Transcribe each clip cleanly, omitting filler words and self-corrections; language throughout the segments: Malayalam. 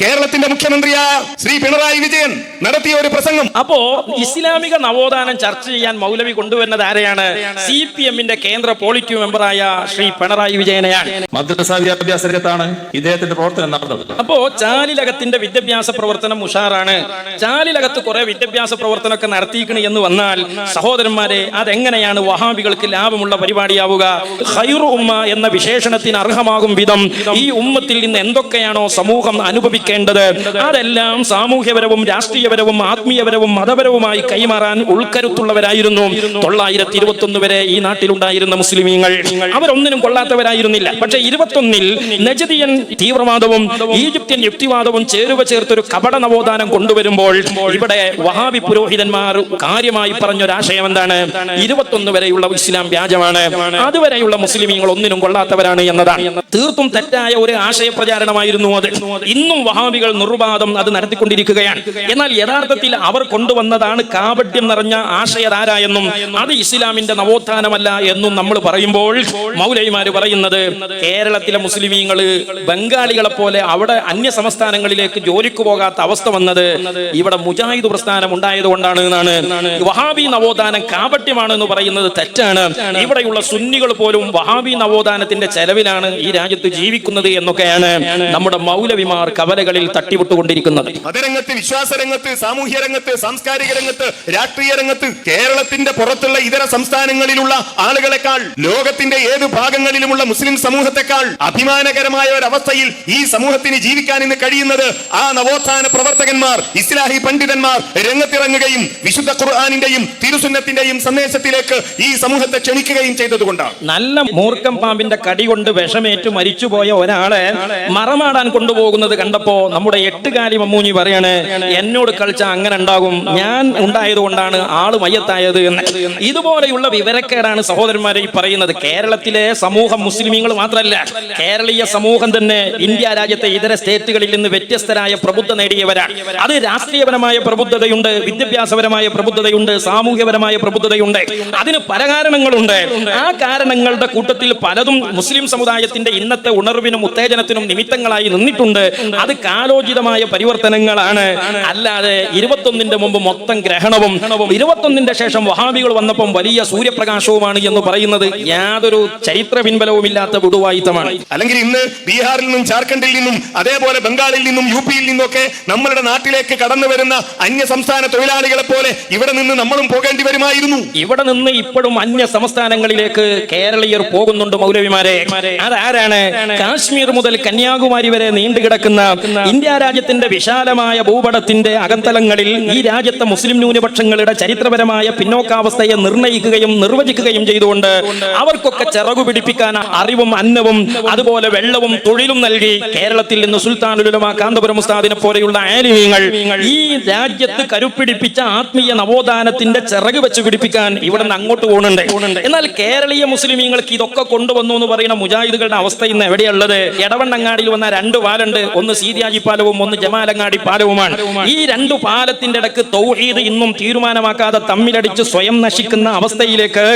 കേരളത്തിന്റെ മുഖ്യമന്ത്രിയായ ശ്രീ പിണറായി വിജയൻ നടത്തിയ ഒരു പ്രസംഗം. അപ്പോ ഇസ്ലാമിക നവോത്ഥാനം ചർച്ച ചെയ്യാൻ മൗലവി കൊണ്ടുവരുന്നത് ആരെയാണ്? CPM-ന്റെ കേന്ദ്ര പോളിറ്റ് മെമ്പറായ ശ്രീ പിണറായി വിജയനെയാണ്. മദ്രസ വിദ്യാഭ്യാസ രംഗത്താണ് ഇദ്ദേഹത്തിന്റെ പ്രവർത്തനം നടന്നത്. അപ്പോ ചാലിലകത്തിന്റെ വിദ്യാഭ്യാസ പ്രവർത്തനം ഉഷാറാണ്. ചാലിലകത്ത് കുറെ വിദ്യാഭ്യാസ പ്രവർത്തനമൊക്കെ നടത്തിയിരിക്കണ എന്ന് വന്നാൽ സഹോദരന്മാരെ, അതെങ്ങനെയാണ് വഹാബികൾക്ക് ലാഭമുള്ള പരിപാടിയാവുക? ഖൈറു ഉമ്മ എന്ന വിശേഷണത്തിന് അർഹമാകും വിധം ഈ ഉമ്മത്തിൽ നിന്ന് എന്തൊക്കെയാണോ സമൂഹം അനുഭവിക്കേണ്ടത് അതെല്ലാം സാമൂഹ്യപരവും രാഷ്ട്രീയപരവും ആത്മീയപരവും മതപരവുമായി കൈമാറാൻ ഉൾക്കരുത്തുള്ളവരായിരുന്നു 921 വരെ ഈ നാട്ടിലുണ്ടായിരുന്ന മുസ്ലിമീങ്ങൾ. അവരൊന്നിനും കൊള്ളാത്തവരായിരുന്നില്ല. പക്ഷെ 21-ൽ നജദിയൻ തീവ്രവാദവും ഈജിപ്ത്യൻ യുക്തിവാദവും ചേർത്തൊരു കപട നവോത്ഥാനം കൊണ്ടുവരുമ്പോൾ ഇവിടെ വഹാബി പുരോഹിതന്മാർ കാര്യമായി പറഞ്ഞൊരാശയം എന്താണ്? 21 വരെയുള്ള ഇസ്ലാം വ്യാജമാണ്, അതുവരെയുള്ള മുസ്ലിമീങ്ങൾ ഒന്നിനും കൊള്ളാത്തവരാണ് എന്നതാണ്. തീർത്തും തെറ്റായ ഒരു ആശയ പ്രചാരണമായിരുന്നു അത്. ഇന്നും വഹാബികൾ നിർവാദം അത് നടത്തിക്കൊണ്ടിരിക്കുകയാണ്. എന്നാൽ യഥാർത്ഥത്തിൽ അവർ കൊണ്ടുവന്നതാണ് കാപട്യം നിറഞ്ഞ ആശയധാര എന്നും അത് ഇസ്ലാമിന്റെ നവോത്ഥാനമല്ല എന്നും നമ്മൾ പറയുമ്പോൾ മൗലവിമാര് പറയുന്നത് കേരളത്തിലെ മുസ്ലിമീങ്ങൾ ബംഗാളികളെ പോലെ അവിടെ അന്യ സംസ്ഥാനങ്ങളിലേക്ക് ജോലിക്ക് പോകാത്ത അവസ്ഥ വന്നത് ഇവിടെ മുജാഹിദ് പ്രസ്ഥാനം ഉണ്ടായതുകൊണ്ടാണ് എന്നാണ്. വഹാബി നവോത്ഥാനം കാപട്യമാണ് എന്ന് പറയുന്നത് തെറ്റാണ്. ഇവിടെയുള്ള സുന്നികൾ പോലും വഹാബി നവോത്ഥാനത്തിന്റെ ചെലവിലാണ് ഈ രാജ്യത്ത് ജീവിക്കുന്നത് എന്നൊക്കെയാണ് നമ്മുടെ മൗലവിമാർ കവലകളിൽ തട്ടിവിട്ടുകൊണ്ടിരിക്കുന്നത്. മതരംഗത്ത്, വിശ്വാസരംഗത്ത്, സാമൂഹ്യ രംഗത്ത്, സാംസ്കാരിക രംഗത്ത്, രാഷ്ട്രീയ രംഗത്ത് കേരളത്തിന്റെ പുറത്തുള്ള ഇതര സംസ്ഥാനങ്ങളിലുള്ള ആളുകളെക്കാൾ ലോകത്തിന്റെ ഏത് ഭാഗങ്ങളിലുമുള്ള മുസ്ലിം സമൂഹത്തെക്കാൾ അഭിമാനകരമായ ഒരവസ്ഥയിൽ ഈ സമൂഹത്തിന് ജീവിക്കാൻ ഇന്ന് കഴിയുന്നത് ആ നവോത്ഥാന പ്രവർത്തകന്മാർ, ഇസ്ലാഹി പണ്ഡിതന്മാർ രംഗത്തിറങ്ങുകയും വിശുദ്ധ ഖുർആനിന്റെയും തിരുസുന്നത്തിന്റെയും സന്ദേശത്തിലേക്ക് ഈ സമൂഹത്തെ ക്ഷണിക്കുകയും ചെയ്തതുകൊണ്ടാണ്. നല്ല മൂർഖം പാമ്പിന്റെ കടി കൊണ്ട് വിഷമേറ്റു മരിച്ചുപോയ ഒരാളെ മറമാടാൻ കൊണ്ടുപോകുന്നത് കണ്ടപ്പോ നമ്മുടെ എട്ടുകാലി മമ്മൂഞ്ഞി പറയാണ്, എന്നോട് കളിച്ച അങ്ങനെ ഉണ്ടാകും, ഞാൻ ഉണ്ടായത് കൊണ്ടാണ് ആള് മയ്യത്തായത് എന്ന്. ഇതുപോലെയുള്ള വിവരക്കേടാണ് സഹോദരന്മാരെ ഈ പറയുന്നത്. കേരളത്തിലെ സമൂഹം മുസ്ലിമീങ്ങൾ മാത്രമല്ല, കേരളീയ സമൂഹം തന്നെ ഇന്ത്യ രാജ്യത്തെ ഇതര സ്റ്റേറ്റുകളിൽ നിന്ന് വ്യത്യസ്തരായ പ്രബുദ്ധ നേടിയവരാണ്. അത് രാഷ്ട്രീയപരമായ പ്രബുദ്ധതയുണ്ട്, വിദ്യാഭ്യാസപരമായ പ്രബുദ്ധതയുണ്ട്, സാമൂഹ്യപരമായ പ്രബുദ്ധതയുണ്ട്. അതിന് പല കാരണങ്ങളുണ്ട്. ആ കാരണങ്ങളുടെ കൂട്ടത്തിൽ പലതും മുസ്ലിം സമുദായത്തിന്റെ ഇന്നത്തെ ഉണർവിനും ഉത്തേജനത്തിനും നിമിത്തങ്ങളായി നിന്നിട്ടുണ്ട്. അത് കാലോചിതമായ പരിവർത്തനങ്ങളാണ്. അല്ലാതെ 21-ന്റെ മുമ്പ് മൊത്തം ഗ്രഹണവും 21-ന്റെ ശേഷം വഹാബികൾ വന്നപ്പം വലിയ സൂര്യപ്രകാശവുമാണ് എന്ന് പറയുന്നത് യാതൊരു ചരിത്ര പിൻബലവും ഇല്ലാത്ത വിടുവായിത്തമാണ്. അല്ലെങ്കിൽ ഇന്ന് ബീഹാറിൽ നിന്നും ജാർഖണ്ഡിൽ നിന്നും അതേപോലെ ബംഗാളിൽ നിന്നും UP-യിൽ നിന്നൊക്കെ നമ്മളുടെ നാട്ടിലേക്ക് കടന്നു വരുന്ന അന്യ സംസ്ഥാന തൊഴിലാളികളെ പോലെ ഇവിടെ നിന്ന് നമ്മളും പോകേണ്ടി വരുമായിരുന്നു. ഇവിടെ നിന്ന് ഇപ്പോഴും അന്യ സംസ്ഥാനങ്ങളിലേക്ക് കേരളീയർ പോകുന്നുണ്ട് മൗലവിമാരെ. അതാരാണ്? കാശ്മീർ മുതൽ കന്യാകുമാരി വരെ നീണ്ടുകിടക്കുന്ന ഇന്ത്യ രാജ്യത്തിന്റെ വിശാലമായ ഭൂപടത്തിന്റെ അകത്തലങ്ങളിൽ ഈ രാജ്യത്തെ മുസ്ലിം ന്യൂനപക്ഷങ്ങളുടെ ചരിത്രപരമായ പിന്നോക്കാവസ്ഥയെ നിർണയിക്കുകയും നിർവചിക്കുകയും ചെയ്തുകൊണ്ട് അവർക്കൊക്കെ ചിറകു പിടിപ്പിക്കാൻ അറിവും അന്നവും അതുപോലെ വെള്ളവും തൊഴിലും നൽകി കേരളത്തിൽ നിന്ന് സുൽത്താനുൽ ഉലമ കാന്തപുരം ഉസ്താദിനെ പോലെയുള്ള ആലിമീങ്ങൾ ഈ രാജ്യത്ത് കരുപ്പിടിപ്പിച്ച ആത്മീയ നവോത്ഥാനത്തിന്റെ ചിറക് വെച്ച് പിടിപ്പിക്കാൻ ഇവിടെ നിന്ന് അങ്ങോട്ട് പോകുന്നുണ്ട്. എന്നാൽ കേരളീയ മുസ്ലിമീങ്ങൾക്ക് ഇതൊക്കെ കൊണ്ടുവന്നു എന്ന് പറയുന്ന മുജാഹിദുകളുടെ അവസ്ഥ ഇന്ന് എവിടെയുള്ളത്? എടവണ്ണങ്ങാടിയിൽ വന്ന 2 പാലുണ്ട്, ഒന്ന് സീതിയാജി പാലവും ഒന്ന് ജമാലങ്ങാടി പാലവുമാണ്. ഈ 2 പാലത്തിന്റെ ഇടക്ക് തൗഹീദ് ഇന്നും തീരുമാനമാക്കാതെ തമ്മിലടിച്ച് സ്വയം നശിക്കുന്ന അവസ്ഥയിലേക്ക്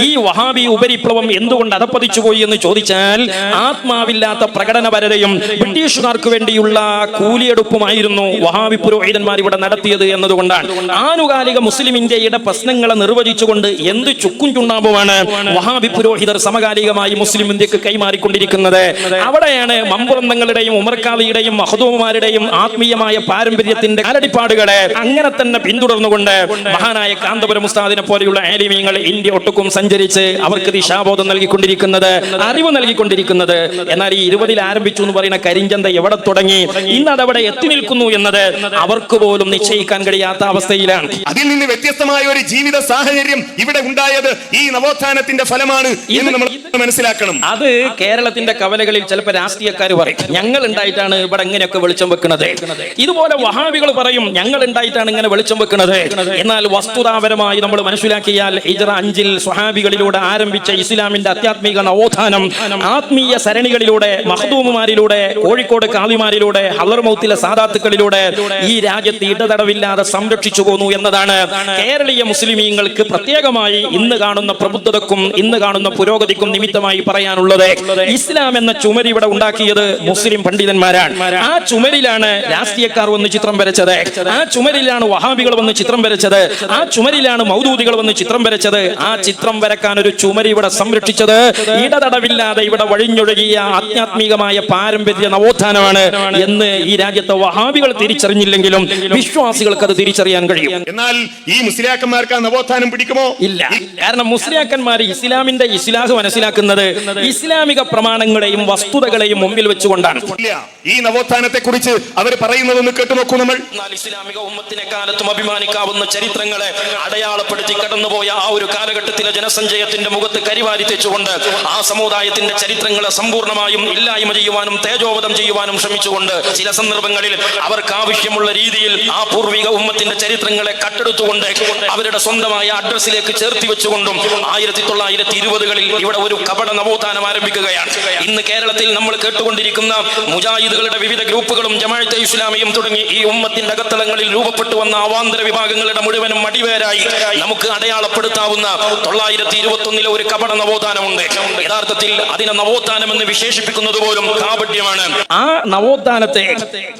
ഈ വഹാബി ഉപരിപ്ലവം എന്തുകൊണ്ട് അതപ്പതിച്ചു പോയി എന്ന് ചോദിച്ചാൽ ആത്മാവില്ലാത്ത പ്രകടനപരതയും ബ്രിട്ടീഷുകാർക്ക് വേണ്ടിയുള്ള കൂലിയെടുപ്പുമായിരുന്നു വഹാബി പുരോഹിതന്മാർ ഇവിടെ നടത്തിയത് എന്നതുകൊണ്ടാണ്. ആനുകാലിക മുസ്ലിം ഇന്ത്യയുടെ പ്രശ്നങ്ങളെ നിർവചിച്ചുകൊണ്ട് എന്ത് ചുക്കും ചുണ്ണാമ്പുമാണ് വഹാബി പുരോഹിതർ സമകാലികമായി മുസ്ലിം ഇന്ത്യക്ക് കൈമാറിക്കൊണ്ടിരിക്കുന്നത്. അവിടെയാണ് മമ്പുറന്തങ്ങളുടെയും ഉമർഖാദിയുടെയും മഹദൂമാരുടെയും ആത്മീയമായ പാരമ്പര്യത്തിന്റെ കാലടിപ്പാടുകളെ അങ്ങനെ തന്നെ പിന്തുടർന്നുകൊണ്ട് മഹാനായ കാന്തപുരം ഉസ്താദിനെ പോലെയുള്ള ആലിമീങ്ങൾ ഇന്ത്യ ഒട്ടുക്കും സഞ്ചരിച്ച് അവർക്ക് ദിശാബോധം നൽകിക്കൊണ്ടിരിക്കുന്നത്, അറിവ് നൽകിക്കൊണ്ടിരിക്കുന്നത്. എന്നാൽ ഈ 20-ൽ ആരംഭിച്ചു എന്ന് പറയുന്ന കരിഞ്ചന്ത എവിടെ തുടങ്ങി, ഇന്ന് അതവിടെ എത്തി നിൽക്കുന്നു എന്നത് അവർക്ക് പോലും നിശ്ചയിക്കാൻ കഴിയാത്ത അവസ്ഥയിലാണ്. അതിൽ നിന്ന് വ്യത്യസ്തമായ ഒരു ജീവിത സാഹചര്യം ഇവിടെ ഉണ്ടായത് ഈ നവോത്ഥാനത്തിന്റെ ഫലമാണ് എന്ന് നമ്മൾ മനസ്സിലാക്കണം. അത് കേരളത്തിന്റെ കവലകളിൽ ചിലപ്പോൾ രാഷ്ട്രീയക്കാർ പറയും, ഞങ്ങൾ ഉണ്ടായിട്ടാണ് ഇവിടെ ഇങ്ങനെയൊക്കെ വെളിച്ചം വെക്കുന്നത്. ഇതുപോലെ വഹാബികൾ പറയും, ഞങ്ങൾ ഉണ്ടായിട്ടാണ് ഇങ്ങനെ വെളിച്ചം വെക്കുന്നത്. എന്നാൽ വസ്തുതാപരമായി നമ്മൾ മനസ്സിലാക്കിയാൽ ഹിജ്റ 5-ൽ സ്വഹാബികളിലൂടെ ആരംഭിച്ച ഇസ്ലാമിന്റെ ആധ്യാത്മിക നവോത്ഥാനം ആത്മീയ സരണികളിലൂടെ, മഖ്ദൂമുമാരിലൂടെ, കോഴിക്കോട് കാളിമാരിലൂടെ, ഹളർമൗത്തിലെ സാദാത്തുക്കളിലൂടെ ഈ രാജ്യത്ത് ഇടതടവില്ലാതെ സംരക്ഷിച്ചു പോന്നു എന്നതാണ് കേരളീയ മുസ്ലിമീങ്ങൾക്ക് പ്രത്യേകമായി ഇന്ന് കാണുന്ന പ്രബുദ്ധതക്കും ഇന്ന് കാണുന്ന പുരോഗതിക്കും നിമിത്തമായി പറയാനുള്ളത്. ഇസ്ലാം എന്ന ചുമര് ഇവിടെ ഉണ്ടാക്കിയത് മുസ്ലിം പണ്ഡിതന്മാരാണ്. ആ ചുമരിലാണ് രാഷ്ട്രീയക്കാർ വന്ന് ചിത്രം വരച്ചത്, ആ ചുമരിലാണ് വഹാബികൾ വന്ന് ചിത്രം വരച്ചത്, ആ ചുമരിലാണ് മൗദൂദികൾ വന്ന് ചിത്രം വരച്ചത്. ആ ചിത്രം വരക്കാൻ ഒരു ചുമരി ഇവിടെ സംരക്ഷിച്ചത് ഇടതടവില്ലാതെ ഇവിടെ വഴിഞ്ഞൊഴുകിയ ആധ്യാത്മികമായ പാരമ്പര്യ നവോത്ഥാനമാണ് എന്ന് ഈ രാജ്യത്തെ വഹാബികൾ തിരിച്ചറിഞ്ഞില്ലെങ്കിലും വിശ്വാസികൾക്ക് അത് തിരിച്ചറിയാൻ കഴിയും. എന്നാൽ ഈ മുസ്ലിയാക്കന്മാർക്ക് ആ നവോത്ഥാനം പിടിക്കുമോ? ഇല്ല. കാരണം മുസ്ലിയാക്കന്മാർ ഇസ്ലാമിന്റെ ഇസ്ലാഹ് മനസ്സിലാക്കുന്നത് ഇസ്ലാമിക പ്രമാണങ്ങളെയും വസ്തുതകളെയും മുമ്പിൽ വെച്ചുകൊണ്ടാണ്. ഈ നവോത്ഥാനത്തെ കുറിച്ച് അവർ പറയുന്നതൊന്ന് കേട്ടു നോക്കൂ നമ്മൾ. ഇസ്ലാമിക ഉമ്മത്തിനെ കാലത്തും അഭിമാനിക്കാവുന്ന ചരിത്രങ്ങളെ അടയാളപ്പെടുത്തി കടന്നുപോയ ആ ഒരു കാലഘട്ടത്തിലെ ജനസഞ്ചയത്തിന്റെ മുഖത്ത് കരിവാരി തെച്ചുകൊണ്ട് ആ സമുദായത്തിന്റെ ചരിത്രങ്ങളെ സമ്പൂർണ്ണമായും ഇല്ലായ്മ ചെയ്യുവാനും തേജോവധം ചെയ്യുവാനും ശ്രമിച്ചുകൊണ്ട് ചില സന്ദർഭങ്ങളിൽ അവർക്ക് ആവശ്യമുള്ള രീതിയിൽ ആ പൂർവിക ഉമ്മത്തിന്റെ ചരിത്രങ്ങളെ കട്ടെടുത്തുകൊണ്ട് അവരുടെ സ്വന്തമായ അഡ്രസ്സിലേക്ക് ചേർത്തി വെച്ചുകൊണ്ടും 1920കളിൽ ഇവിടെ ഒരു കപട നവോത്ഥാനം ആരംഭിക്കുകയാണ്. ഇന്ന് കേരളത്തിൽ നമ്മൾ കേട്ടുകൊണ്ടിരിക്കുന്ന മുജാഹിദുകളുടെ വിവിധ ഗ്രൂപ്പുകളും ജമാഅത്തെ ഇസ്ലാമിയും തുടങ്ങി ഈ ഉമ്മത്തിന്റെ അകത്തളങ്ങളിൽ രൂപപ്പെട്ടു വന്ന അവാന്തര വിഭാഗങ്ങളുടെ മുഴുവനും അടിവേരായി നമുക്ക് അടയാളപ്പെടുത്താവുന്ന 1921 ഒരു കപട നവോത്ഥാനമുണ്ട്. യഥാർത്ഥത്തിൽ അതിനെ നവോത്ഥാനം എന്ന് വിശേഷിപ്പിക്കുന്നത് പോലും കാപട്യമാണ്. ആ നവോത്ഥാനത്തെ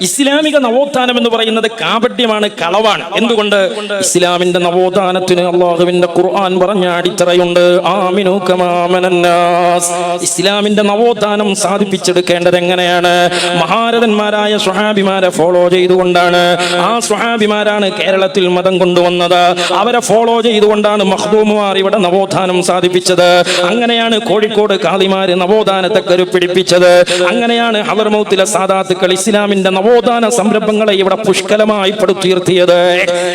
ഇസ്ലാമിക നവോത്ഥാനം എന്ന് പറയുന്നത് കാപട്യമാണ്, കളവാണ്. എന്തുകൊണ്ട്? ഇസ്ലാമിന്റെ നവോത്ഥാനത്തിന് അല്ലാഹുവിന്റെ ഖുർആൻ പറഞ്ഞ അടിത്തറയുണ്ട്. ആമിനു കമാ ആമനന്നാസ്. ഇസ്ലാമിന്റെ നവോത്ഥാനം സാധിപ്പിച്ചെടുക്കേണ്ടത് എങ്ങനെയാണ്? മഹാരഥന്മാരായ സ്വഹാബിമാരെ ഫോളോ ചെയ്തുകൊണ്ടാണ്. ആ സ്വഹാബിമാരാണ് കേരളത്തിൽ മതം കൊണ്ടുവന്നത്. അവരെ ഫോളോ ചെയ്തുകൊണ്ടാണ് മഖ്ദൂമുമാർ ഇവിടെ നവോത്ഥാനം സാധിപ്പിച്ചത്. അങ്ങനെയാണ് കോഴിക്കോട് കാളിമാര് നവോത്ഥാനത്തെ കരുപ്പിടിപ്പിച്ചത്. അങ്ങനെയാണ് ഹളർമൗത്തിലെ സാദാത്തുക്കൾ ഇസ്ലാമിന്റെ നവോത്ഥാന സംരംഭങ്ങളെ ഇവിടെ പുഷ്കലമായി പടുത്തുയർത്തിയത്.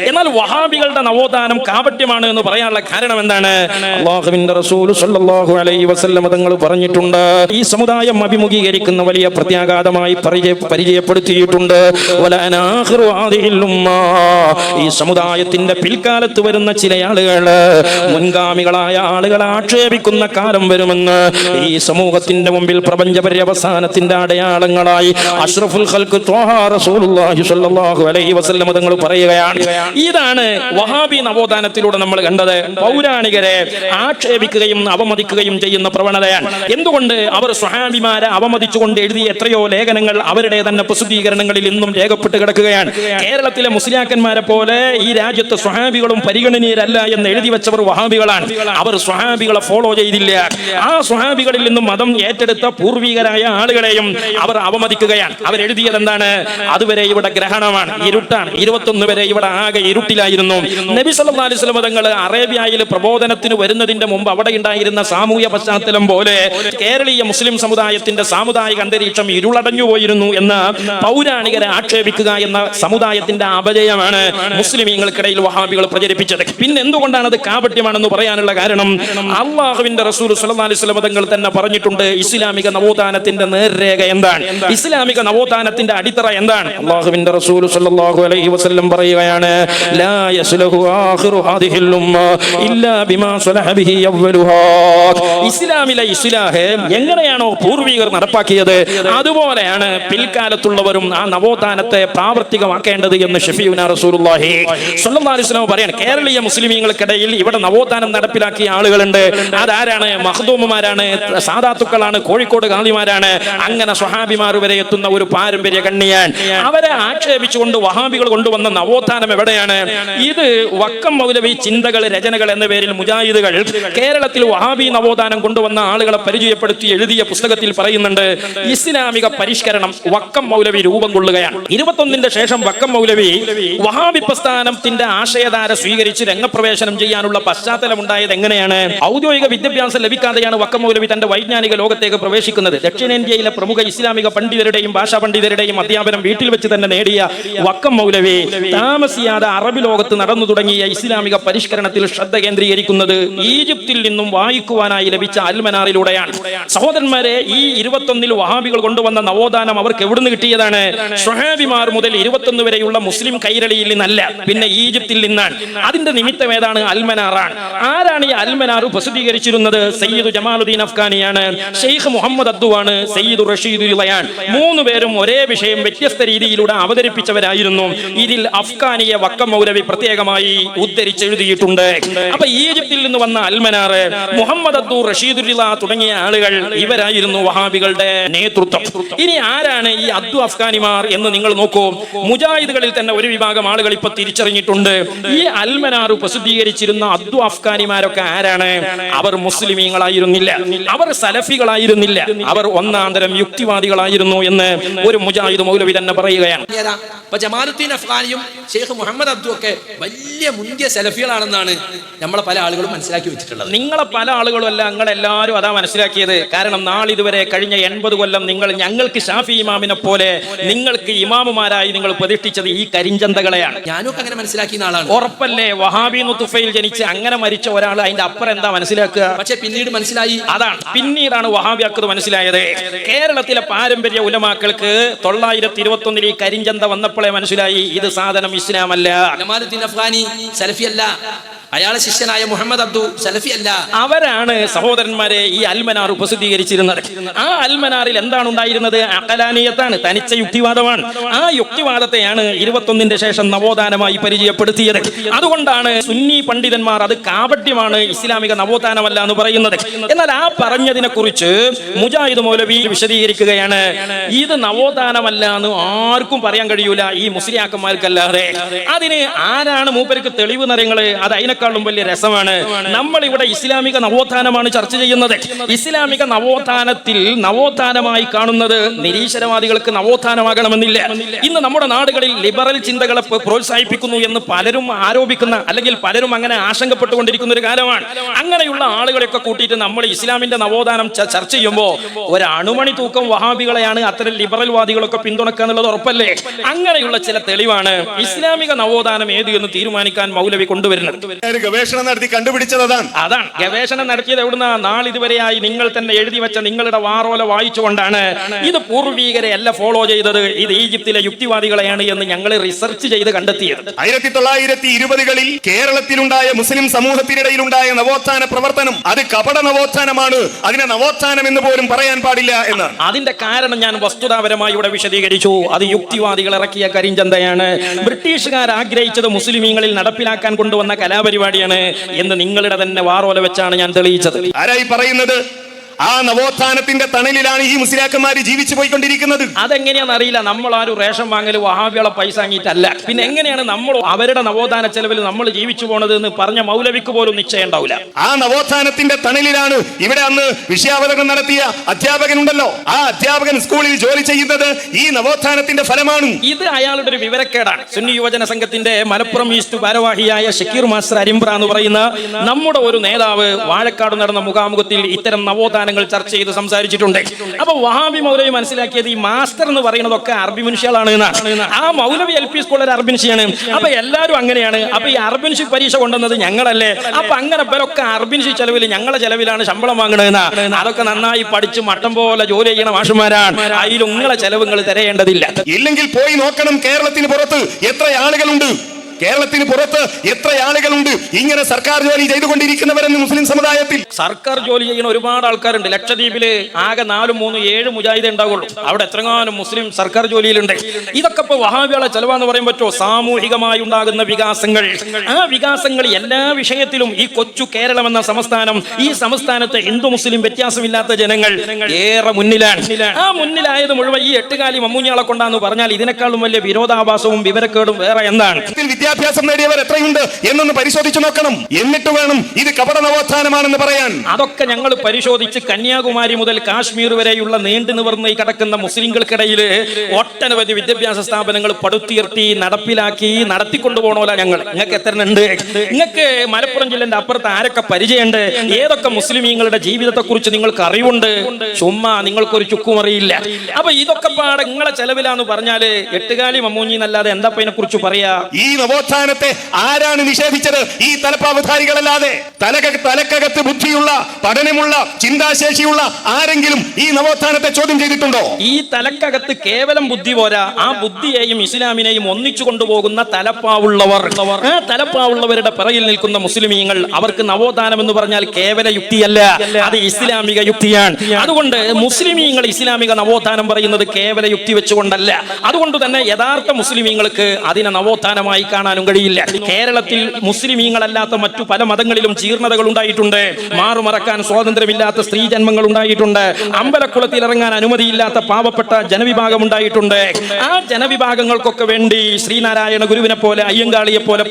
എന്നാൽ വഹാബികളുടെ നവോത്ഥാനം കാപട്യമാണ് എന്ന് പറയാനുള്ള കാരണം എന്താണ്? അല്ലാഹുവിന്റെ റസൂൽ സ്വല്ലല്ലാഹു അലൈഹി വസല്ലം തങ്ങൾ പറഞ്ഞിട്ടുണ്ട്, ഈ സമുദായം അഭിമുഖീകരിക്കുന്ന വലിയ പ്രത്യാഘാതമായി പരിചയപ്പെടുത്തിയിട്ടുണ്ട്. ഈ സമുദായത്തിന്റെ പിൽക്കാലത്ത് വരുന്ന ചില ആളുകൾ മുൻഗാമികളായ ആളുകളെ ആക്ഷേപിക്കുന്ന കാലം വരുമെന്ന് ഈ സമൂഹത്തിന്റെ മുമ്പിൽ പ്രപഞ്ച പര്യവസാനത്തിന്റെ അടയാളങ്ങളായി അഷ്റഫുൽ ഖൽഖ് ത്വാഹ റസൂലുള്ളാഹി സ്വല്ലല്ലാഹു അലൈഹി വസല്ലം തങ്ങൾ പറയുകയാണ്. ഇതാണ് വഹാബി നവോത്ഥാനത്തിലൂടെ നമ്മൾ കണ്ടത്. പൗരാണികരെ ആക്ഷേപിക്കുകയും അവമതിക്കുകയും ചെയ്യുന്ന പ്രവണതയാണ്. എന്തുകൊണ്ട്? അവർ സ്വഹാബിമാരെ അവമതിച്ചുകൊണ്ട് എഴുതിയ എത്രയോ ലേഖനങ്ങൾ അവരുടെ തന്നെ പ്രസിദ്ധീകരണങ്ങളിൽ ഇന്നും രേഖപ്പെട്ട് കിടക്കുകയാണ്. കേരളത്തിലെ മുസ്ലിയാക്കന്മാരെ പോലെ ഈ രാജ്യത്തെ സ്വഹാബികളും പരിഗണനീയരല്ല എന്ന് എഴുതി വെച്ചവർ വഹാബികളാണ്. അവർ സ്വഹാബികളെ ഫോളോ ചെയ്തില്ല. ആ സ്വഹാബികളിൽ നിന്നും മതം ഏറ്റെടുത്ത പൂർവികരായ ആളുകളെയും അവർ അവമതിക്കുകയാണ്. അവരെഴുതിയത് എന്താണ്? അതുവരെ ഇവിടെ ഗ്രഹണമാണ്, ഇരുട്ടാണ്. 21 വരെ ഇവിടെ ആകെ ഇരുട്ടിലായിരുന്നു. നബി സല്ലല്ലാഹു അലൈഹി വസല്ലം തങ്ങൾ അറേബ്യയിൽ പ്രബോധനത്തിന് വരുന്നതിന്റെ മുമ്പ് അവിടെ ഉണ്ടായിരുന്ന സാമൂഹ്യ പശ്ചാത്തലം പോലെ കേരളീയ മുസ്ലിം സമുദായത്തിന്റെ സാമുദായിക അന്തരീക്ഷം ഇരുളടഞ്ഞു പോയിരുന്നു എന്ന് പൗരാണികരെ ആക്ഷേപിക്കുക എന്ന സമുദായത്തിന്റെ അപജയമാണ് മുസ്ലിമീങ്ങൾക്കിടയിൽ വഹാബികൾ പ്രചരിപ്പിച്ചത്. പിന്നെ എന്തുകൊണ്ടാണ് അത് കാപട്യമാണെന്ന് പറയാനുള്ള കാരണം, അല്ലാഹുവിന്റെ റസൂൽ സ്വല്ലല്ലാഹു അലൈഹി വസല്ലം തങ്ങൾ തന്നെ പറഞ്ഞിട്ടുണ്ട് ഇസ്ലാമിക നവോത്ഥാനത്തിന്റെ നേർരേഖ എന്താണ്, ഇസ്ലാമിക നവോത്ഥാനത്തിന്റെ അടിത്തറ എന്താണ്. അല്ലാഹുവിന്റെ റസൂൽ സ്വല്ലല്ലാഹു അലൈഹി വസല്ലം പറയുകയാണ്, ലാ യസ്ലഹു ആഖിറു ഹാദിഹിൽ ഉമ്മ ഇല്ലാ ബിമാ സ്വലഹ ബിഹി അവ്വലുഹാ. ഇസ്ലാമിലെ ഇസ്ലാഹ് എങ്ങനെയാണോ പൂർവികർ നടപ്പാക്കിയത് അതുപോലെയാണ് പിൽക്കാലത്തുള്ളവരും ആ നവോത്ഥാനത്തെ പ്രാവർത്തികമാക്കേണ്ടത് എന്ന് ഷഫീഉനാ റസൂലുള്ളാഹി സ്വല്ലല്ലാഹു അലൈഹി വസല്ലം പറയാണ്. കേരളീയ മുസ്ലിമീങ്ങൾക്കിടയിൽ ഇവിടെ നവോത്ഥാനം നടപ്പിലാക്കിയ ആളുകളുണ്ട്. അതാരാണ്? മഖ്ദൂമുമാരാണ്, സാദാത്തുക്കളാണ്, കോഴിക്കോട് കാളിമാരാണ്. അങ്ങനെ സ്വഹാബിമാർ വരെ എത്തുന്ന ഒരു പാരമ്പര്യ കണ്ണിയാൻ. അവരെ ആക്ഷേപിച്ചുകൊണ്ട് വഹാബികൾ കൊണ്ടുവന്ന നവോത്ഥാനം എവിടെയാണ്? ഇത് വക്കം മൗലവി ചിന്തകൾ, രചനകൾ എന്ന പേരിൽ മുജാഹിദുകൾ കേരളത്തിൽ വഹാബി നവോത്ഥാനം കൊണ്ടുവന്ന ആളുകളെ പരിചയപ്പെടുത്തി എഴുതിയ പുസ്തകത്തിൽ പറയുന്നുണ്ട്, ഇസ്ലാമിക പരിഷ്കരണം വക്കം മൗലവി രൂപം കൊള്ളുകയാണ്. 21 ശേഷം വക്കം മൗലവി വഹാബി പ്രസ്ഥാനത്തിന്റെ ആശയധാര സ്വീകരിച്ച് രംഗപ്രവേശനം ചെയ്യാനുള്ള പശ്ചാത്തലം ഉണ്ടായത് എങ്ങനെയാണ്? ഔദ്യോഗിക വിദ്യാഭ്യാസം ലഭിക്കാതെയാണ് വക്കം മൗലവി തന്റെ വൈജ്ഞാനിക ലോകത്തേക്ക് പ്രവേശിക്കുന്നത്. ദക്ഷിണേന്ത്യയിലെ പ്രമുഖ ഇസ്ലാമിക പണ്ഡിതരുടെയും ഭാഷാ പണ്ഡിതരുടെയും അധ്യാപനം വീട്ടിൽ വെച്ച് തന്നെ നേടിയ വക്കം മൗലവി താമസിയാതെ അറബി ലോകത്ത് നടന്നു തുടങ്ങിയ ഇസ്ലാമിക പരിഷ്കരണത്തിൽ ശ്രദ്ധ കേന്ദ്രീകരിക്കുന്നത് ഈജിപ്തിൽ നിന്നും വായിക്കുവാനായി ലഭിച്ച അൽമനാറിലൂടെയാണ്. സഹോദരന്മാരെ, ഈ 21 വഹാബികൾ കൊണ്ടുവന്ന നവോത്ഥാനം അവർക്ക് എവിടുന്ന് കിട്ടിയതാണ്? സ്വഹാബിമാർ മുതൽ 21 വരെയുള്ള മുസ്ലിം കൈരളിയിൽ നിന്നല്ല, പിന്നെ ഈജിപ്തിൽ നിന്നാണ്. അതിന്റെ നിമിത്തം ഏതാണ്? അൽമനാറാണ്. ആരാണ് ഈ അൽമനാർ പ്രസിദ്ധീകരിച്ചിരുന്നത്? സയ്യിദ് ജമാലുദ്ദീൻ അഫ്ഗാനിയാണ്, ഷെയ്ഖ് മുഹമ്മദ് അദ്ദുവാണ്, സയ്യിദ് റഷീദ് റിളയാണ്. 3 പേരും ഒരേ വിഷയം വ്യത്യസ്ത രീതിയിലൂടെ അവതരിപ്പിച്ചവരായിരുന്നു. ഇതിൽ അഫ്ഗാനിയെ വക്കം മൗലവി പ്രത്യേകമായി ഉദ്ധരിച്ചെഴുതിയിട്ടുണ്ട്. അപ്പൊ ഈജിപ്തിൽ നിന്ന് വന്ന അൽമനാർ, മുഹമ്മദ് അദ്ദു, റഷീദ് റിള തുടങ്ങിയ ആളുകൾ ഇവരായിരുന്നു വഹാബികളുടെ നേതൃത്വം. ഇനി ആരാണ് ഈ ഈ അദ്ദു അഫ്ഗാനിമാർ എന്ന് നിങ്ങൾ നോക്കൂ. മുജാഹിദുകളിൽ തന്നെ ഒരു വിഭാഗം ആളുകൾ ഇപ്പൊ തിരിച്ചറിഞ്ഞിട്ടുണ്ട്. ഈ അൽമനാർ പ്രസിദ്ധീകരിച്ചിരുന്ന അദ്ദു അഫ്ഗാനിമാരൊക്കെ ആരാണ്? അവർ മുസ്ലിമീങ്ങളായിരുന്നില്ല, അവർ സലഫികളായിരുന്നില്ല, അവർ ഒന്നാന്തരം യുക്തിവാദികളായിരുന്നു എന്ന് ഒരു മുജാഹിദ് മൗലവി തന്നെ പറയുകയാണ്. ഇപ്പൊ ജമാലുദ്ദീൻ അഫ്ഗാനിയും ഷെയ്ഖ് മുഹമ്മദ് അബ്ദു ഒക്കെ വലിയ മുന്തിയ സലഫികളാണെന്നാണ് നമ്മളെ പല ആളുകളും മനസ്സിലാക്കി വെച്ചിട്ടുള്ളത്. നിങ്ങളെ പല ആളുകളും അല്ല, നിങ്ങളെല്ലാവരും അതാ മനസ്സിലാക്കിയത്. കാരണം നാളിതുവരെ കഴിഞ്ഞ 80 കൊല്ലം നിങ്ങൾ ഞങ്ങൾക്ക് ഷാഫി ഇമാമിനെ പോലെ നിങ്ങൾക്ക് ഇമാമുമാരായി നിങ്ങൾ പ്രതിഷ്ഠിച്ചത് ഈ കരിഞ്ചന്തകളെയാണ്. ഞാനും അങ്ങനെ മനസ്സിലാക്കിയ ആളാണ്. ഉറപ്പല്ലേ? വഹാബി നുത്തുഫയിൽ ജനിച്ച് അങ്ങനെ മരിച്ച ഒരാൾ അതിന്റെ അപ്പുറം എന്താ മനസ്സിലാക്കുക? പക്ഷെ പിന്നീട് മനസ്സിലായി. അതാണ്, പിന്നീടാണ് വഹാബിയാക്കത് മനസ്സിലായത്. കേരളത്തിലെ പാരമ്പര്യ ഉലമാക്കൾക്ക് 921 ഈ കരിഞ്ചന്ത വന്നപ്പോഴേ മനസ്സിലായി ഇത് സാധനം ഇസ്ലാമല്ല. ജമാലുദ്ദീൻ അഫ്ഗാനി സലഫി അല്ല, അയാളെ ശിഷ്യനായ മുഹമ്മദ് അബ്ദു സലഫി അല്ല. അവരാണ് സഹോദരന്മാരെ ഈ അൽമനാർ പ്രസിദ്ധീകരിച്ചിരുന്നത്. ആ അൽമനാറിൽ എന്താണ് ഉണ്ടായിരുന്നത്? അഖലാനിയത്താണ്, തനിച്ച യുക്തിവാദമാണ്. ആ യുക്തിവാദത്തെയാണ് 21 ശേഷം നവോത്ഥാനമായി പരിചയപ്പെടുത്തിയത്. അതുകൊണ്ടാണ് സുന്നി പണ്ഡിതന്മാർ അത് കാപട്യമാണ്, ഇസ്ലാമിക നവോത്ഥാനമല്ല എന്ന് പറയുന്നത്. എന്നാൽ ആ പറഞ്ഞതിനെ കുറിച്ച് മുജാഹിദ് മൗലവി വിശദീകരിക്കുകയാണ്. ഇത് നവോത്ഥാനമല്ല എന്ന് ആർക്കും പറയാൻ കഴിയൂല, ഈ മുസ്ലിയാക്കന്മാർക്കല്ലാതെ. അതിന് ആരാണ് മൂപ്പർക്ക് തെളിവ് നിറങ്ങള്? അത് അതിനേക്കാളും വലിയ രസമാണ്. നമ്മൾ ഇവിടെ ഇസ്ലാമിക നവോത്ഥാനമാണ് ചർച്ച ചെയ്യുന്നത്. ഇസ്ലാമിക നവോത്ഥാനത്തിൽ നവോത്ഥാനമായി കാണുന്നത് നിരീശ്വരവാദികൾക്ക് നവോത്ഥാനമാകണമെന്നില്ല. ഇന്ന് നമ്മുടെ നാടുകളിൽ ലിബറൽ ചിന്തകളെ പ്രോത്സാഹിപ്പിക്കുന്നു എന്ന് പലരും ആരോപിക്കുന്ന, അല്ലെങ്കിൽ പലരും അങ്ങനെ ആശങ്കപ്പെട്ടുകൊണ്ടിരിക്കുന്ന ഒരു കാലമാണ്. അങ്ങനെയുള്ള ആളുകളെയൊക്കെ കൂട്ടിയിട്ട് നമ്മൾ ഇസ്ലാമിന്റെ നവോത്ഥാനം ചർച്ച ചെയ്യുമ്പോൾ ഒരു അണുമണി തൂക്കം വഹാബികളെയാണ് അത്തരം ലിബറൽ വാദികളൊക്കെ പിന്തുണക്കുക എന്നുള്ളത് ഉറപ്പല്ലേ? അങ്ങനെയുള്ള ചില തെളിവാണ് ഇസ്ലാമിക നവോത്ഥാനം ഏത് എന്ന് തീരുമാനിക്കാൻ മൗലവി കൊണ്ടുവരുന്നത്. ഗവേഷണം നടത്തി കണ്ടുപിടിച്ചത് അതാണ്. ഗവേഷണം നടത്തിയത് എവിടുന്ന? നാളിതുവരെയായി നിങ്ങൾ തന്നെ എഴുതി വെച്ച നിങ്ങളുടെ വാറോല വായിച്ചുകൊണ്ടാണ്. ഇത് പൂർവീകരെ അല്ല ഫോളോ ചെയ്തത്, ഇത് ഈജിപ്തിലെ യുക്തിവാദികളെയാണ് എന്ന് ഞങ്ങൾ റിസർച്ച് ചെയ്ത് കണ്ടെത്തിയത്. 1920-കളിൽ കേരളത്തിലുണ്ടായ മുസ്ലിം സമൂഹത്തിനിടയിലുണ്ടായ നവോത്ഥാന പ്രവർത്തനം അത് കപട നവോത്ഥാനമാണ്, അതിനെ നവോത്ഥാനം എന്ന് പോലും പറയാൻ പാടില്ല എന്ന്. അതിന്റെ കാരണം ഞാൻ വസ്തുതാപരമായി ഇവിടെ വിശദീകരിച്ചു. അത് യുക്തിവാദികൾ ഇറക്കിയ കരിഞ്ചന്തയാണ്. ബ്രിട്ടീഷുകാർ ആഗ്രഹിച്ചത് മുസ്ലിമീങ്ങളിൽ നടപ്പിലാക്കാൻ കൊണ്ടുവന്ന കലാപരിപാടിയാണ് എന്ന് നിങ്ങളുടെ തന്നെ വാറോല വെച്ചാണ് ഞാൻ തെളിയിച്ചത്. ആരായി പറയുന്നത്? ആ നവോത്ഥാനത്തിന്റെ തണലിലാണ് ഈ മുസ്ലിയാക്കന്മാര് ജീവിച്ചു പോയിക്കൊണ്ടിരിക്കുന്നത്. അതെങ്ങനെയാണെന്ന് അറിയില്ല. നമ്മൾ ആരും റേഷൻ വാങ്ങൽ വഹാബികളെ പൈസ വാങ്ങിയിട്ടല്ല. പിന്നെ എങ്ങനെയാണ് നമ്മൾ അവരുടെ നവോത്ഥാന ചെലവിൽ നമ്മൾ ജീവിച്ചു പോണത് എന്ന് പറഞ്ഞ മൗലവിക്ക് പോലും നിശ്ചയം ഉണ്ടാവില്ല. ആ നവോത്ഥാനത്തിന്റെ തണലിലാണ് ഇവിടെ അന്ന് വിഷയാവതരണം നടത്തിയ അധ്യാപകനുണ്ടല്ലോ, ആ അധ്യാപകൻ സ്കൂളിൽ ജോലി ചെയ്യുന്നത് ഈ നവോത്ഥാനത്തിന്റെ ഫലമാണ്. ഇത് അയാളുടെ ഒരു വിവരക്കേടാണ്. സുന്നി യുവജന സംഘത്തിന്റെ മലപ്പുറം ഈസ്റ്റ് ഭാരവാഹിയായ ഷക്കീർ മാസ്റ്റർ അരിമ്പ്ര എന്ന് പറയുന്ന നമ്മുടെ ഒരു നേതാവ് വാഴക്കാട് നടന്ന മുഖാമുഖത്തിൽ ഇത്തരം നവോത്ഥാന ചർച്ച ചെയ്ത് സംസാരിച്ചിട്ടുണ്ട്. അപ്പൊ വഹാബി മൗലവി മനസ്സിലാക്കിയത് ഈ മാസ്റ്റർ എന്ന് പറയുന്നതൊക്കെ അറബി മനുഷ്യകളാണ് എന്നാണ്. ആ മൗലവി LP സ്കൂൾ ഒരു അറബിൻഷിയാണ്. അപ്പൊ എല്ലാവരും അങ്ങനെയാണ്. അപ്പൊ ഈ അറബിൻഷി പരീക്ഷ കൊണ്ടുവന്നത് ഞങ്ങളല്ലേ? അപ്പൊ അങ്ങനെ ഇവരൊക്കെ അറബിൻഷി ചെലവിൽ ഞങ്ങളെ ചെലവിലാണ് ശമ്പളം വാങ്ങണമെന്നാ. അതൊക്കെ നന്നായി പഠിച്ച് മട്ടം പോലെ ജോലി ചെയ്യണ മാഷുമാരാണ്. അതിൽ നിങ്ങളെ ചെലവുകൾ തരേണ്ടതില്ല. ഇല്ലെങ്കിൽ പോയി നോക്കണം, കേരളത്തിന് പുറത്ത് എത്ര ആളുകളുണ്ട്, കേരളത്തിന് പുറത്ത് എത്ര ആളുകളുണ്ട് ഇങ്ങനെ സർക്കാർ ജോലി ചെയ്തുകൊണ്ടിരിക്കുന്നവരെന്ന് മുസ്ലിം സമുദായത്തിൽ. സർക്കാർ ജോലി ചെയ്യുന്ന ഒരുപാട് ആൾക്കാരുണ്ട്. ലക്ഷദ്വീപില് ആകെ 4, 3, 7 മുജാഹിദേ ഉണ്ടാവുള്ളൂ. അവിടെ എത്രങ്ങാനും മുസ്ലിം സർക്കാർ ജോലിയിലുണ്ട്. ഇതൊക്കെ ഇപ്പൊ വഹാബികളെ ചെലവാന്ന് പറയാൻ പറ്റുമോ? സാമൂഹികമായി ഉണ്ടാകുന്ന വികാസങ്ങൾ, ആ വികാസങ്ങൾ എല്ലാ വിഷയത്തിലും ഈ കൊച്ചു കേരളം എന്ന സംസ്ഥാനം, ഈ സംസ്ഥാനത്ത് ഹിന്ദു മുസ്ലിം വ്യത്യാസമില്ലാത്ത ജനങ്ങൾ ഏറെ മുന്നിലാണ്. ആ മുന്നിലായത് മുഴുവൻ ഈ എട്ടുകാലി മമ്മൂഞ്ഞാളെ കൊണ്ടാന്ന് പറഞ്ഞാൽ ഇതിനേക്കാളും വലിയ വിരോധാഭാസവും വിവരക്കേടും വേറെ എന്താണ്? വിദ്യാഭ്യാസം നേടിയവർ എത്രയുണ്ട് എന്നൊന്ന് പരിശോധിച്ചു നോക്കണം. എന്നിട്ട് വേണം ഇത് കപട നവോത്ഥാനമാണെന്ന് പറയാൻ. അതൊക്കെ ഞങ്ങൾ പരിശോധിച്ച് കന്യാകുമാരി മുതൽ കാശ്മീർ വരെയുള്ള നീണ്ടു നിവർന്ന് കിടക്കുന്ന മുസ്ലിംകൾക്കിടയിൽ ഒട്ടനവധി വിദ്യാഭ്യാസ സ്ഥാപനങ്ങൾ പടുത്തുയർത്തി നടപ്പിലാക്കി നടത്തിക്കൊണ്ടുപോകണമല്ല ഞങ്ങൾ. നിങ്ങൾക്ക് എത്ര ഉണ്ട്? നിങ്ങൾക്ക് മലപ്പുറം ജില്ലന്റെ അപ്പുറത്ത് ആരൊക്കെ പരിചയമുണ്ട്? ഏതൊക്കെ മുസ്ലിമീങ്ങളുടെ ജീവിതത്തെ കുറിച്ച് നിങ്ങൾക്ക് അറിവുണ്ട്? ചുമ്മാ നിങ്ങൾക്കൊരു ചുക്കും അറിയില്ല. അപ്പൊ ഇതൊക്കെ പാടെ നിങ്ങളെ ചെലവിലാന്ന് പറഞ്ഞാല് എട്ടുകാലി മമ്മൂഞ്ഞി എന്നല്ലാതെ എന്താ ഇതിനെ കുറിച്ച് പറയാ? ഈ നവോത്ഥാനത്തെ ആരാണ് നിഷേധിച്ചത്? ഈ തലപ്പാവധാരികളല്ലാതെ. തലക്കകത്ത് ബുദ്ധിയുള്ള, പഠനമുള്ള, ചിന്താശേഷിയുള്ള ആരെങ്കിലും ഈ നവോത്ഥാനത്തെ ചോദ്യം ചെയ്തിട്ടുണ്ടോ? ഈ തലക്കകത്ത് കേവലം ബുദ്ധി പോരാ, ആ ബുദ്ധിയെയും ഇസ്ലാമിനെയും ഒന്നിച്ചു കൊണ്ടുപോകുന്ന തലപ്പാവുള്ളവർ, ആ തലപ്പാവുള്ളവരുടെ പിറകിൽ നിൽക്കുന്ന മുസ്ലിമീങ്ങൾ, അവർക്ക് നവോത്ഥാനം എന്ന് പറഞ്ഞാൽ കേവല യുക്തിയല്ല, അത് ഇസ്ലാമിക യുക്തിയാണ്. അതുകൊണ്ട് മുസ്ലിമീങ്ങൾ ഇസ്ലാമിക നവോത്ഥാനം പറയുന്നത് കേവല യുക്തി വെച്ചുകൊണ്ടല്ല. അതുകൊണ്ട് തന്നെ യഥാർത്ഥ മുസ്ലിമീങ്ങൾക്ക് അതിനെ നവോത്ഥാനമായി കാണാൻ കാണാനും കഴിയില്ല. കേരളത്തിൽ മുസ്ലിമീങ്ങളല്ലാത്ത മറ്റു പല മതങ്ങളിലും ജീർണതകൾ ഉണ്ടായിട്ടുണ്ട്. മാറുമറക്കാൻ സ്വാതന്ത്ര്യമില്ലാത്ത സ്ത്രീ ജന്മങ്ങൾ ഉണ്ടായിട്ടുണ്ട്. അമ്പലക്കുളത്തിൽ ഇറങ്ങാൻ അനുമതിയില്ലാത്ത പാവപ്പെട്ട ജനവിഭാഗം ഉണ്ടായിട്ടുണ്ട്. ആ ജനവിഭാഗങ്ങൾക്കൊക്കെ വേണ്ടി ശ്രീനാരായണ ഗുരുവിനെ പോലെ അയ്യങ്കാളിയെ പോലെ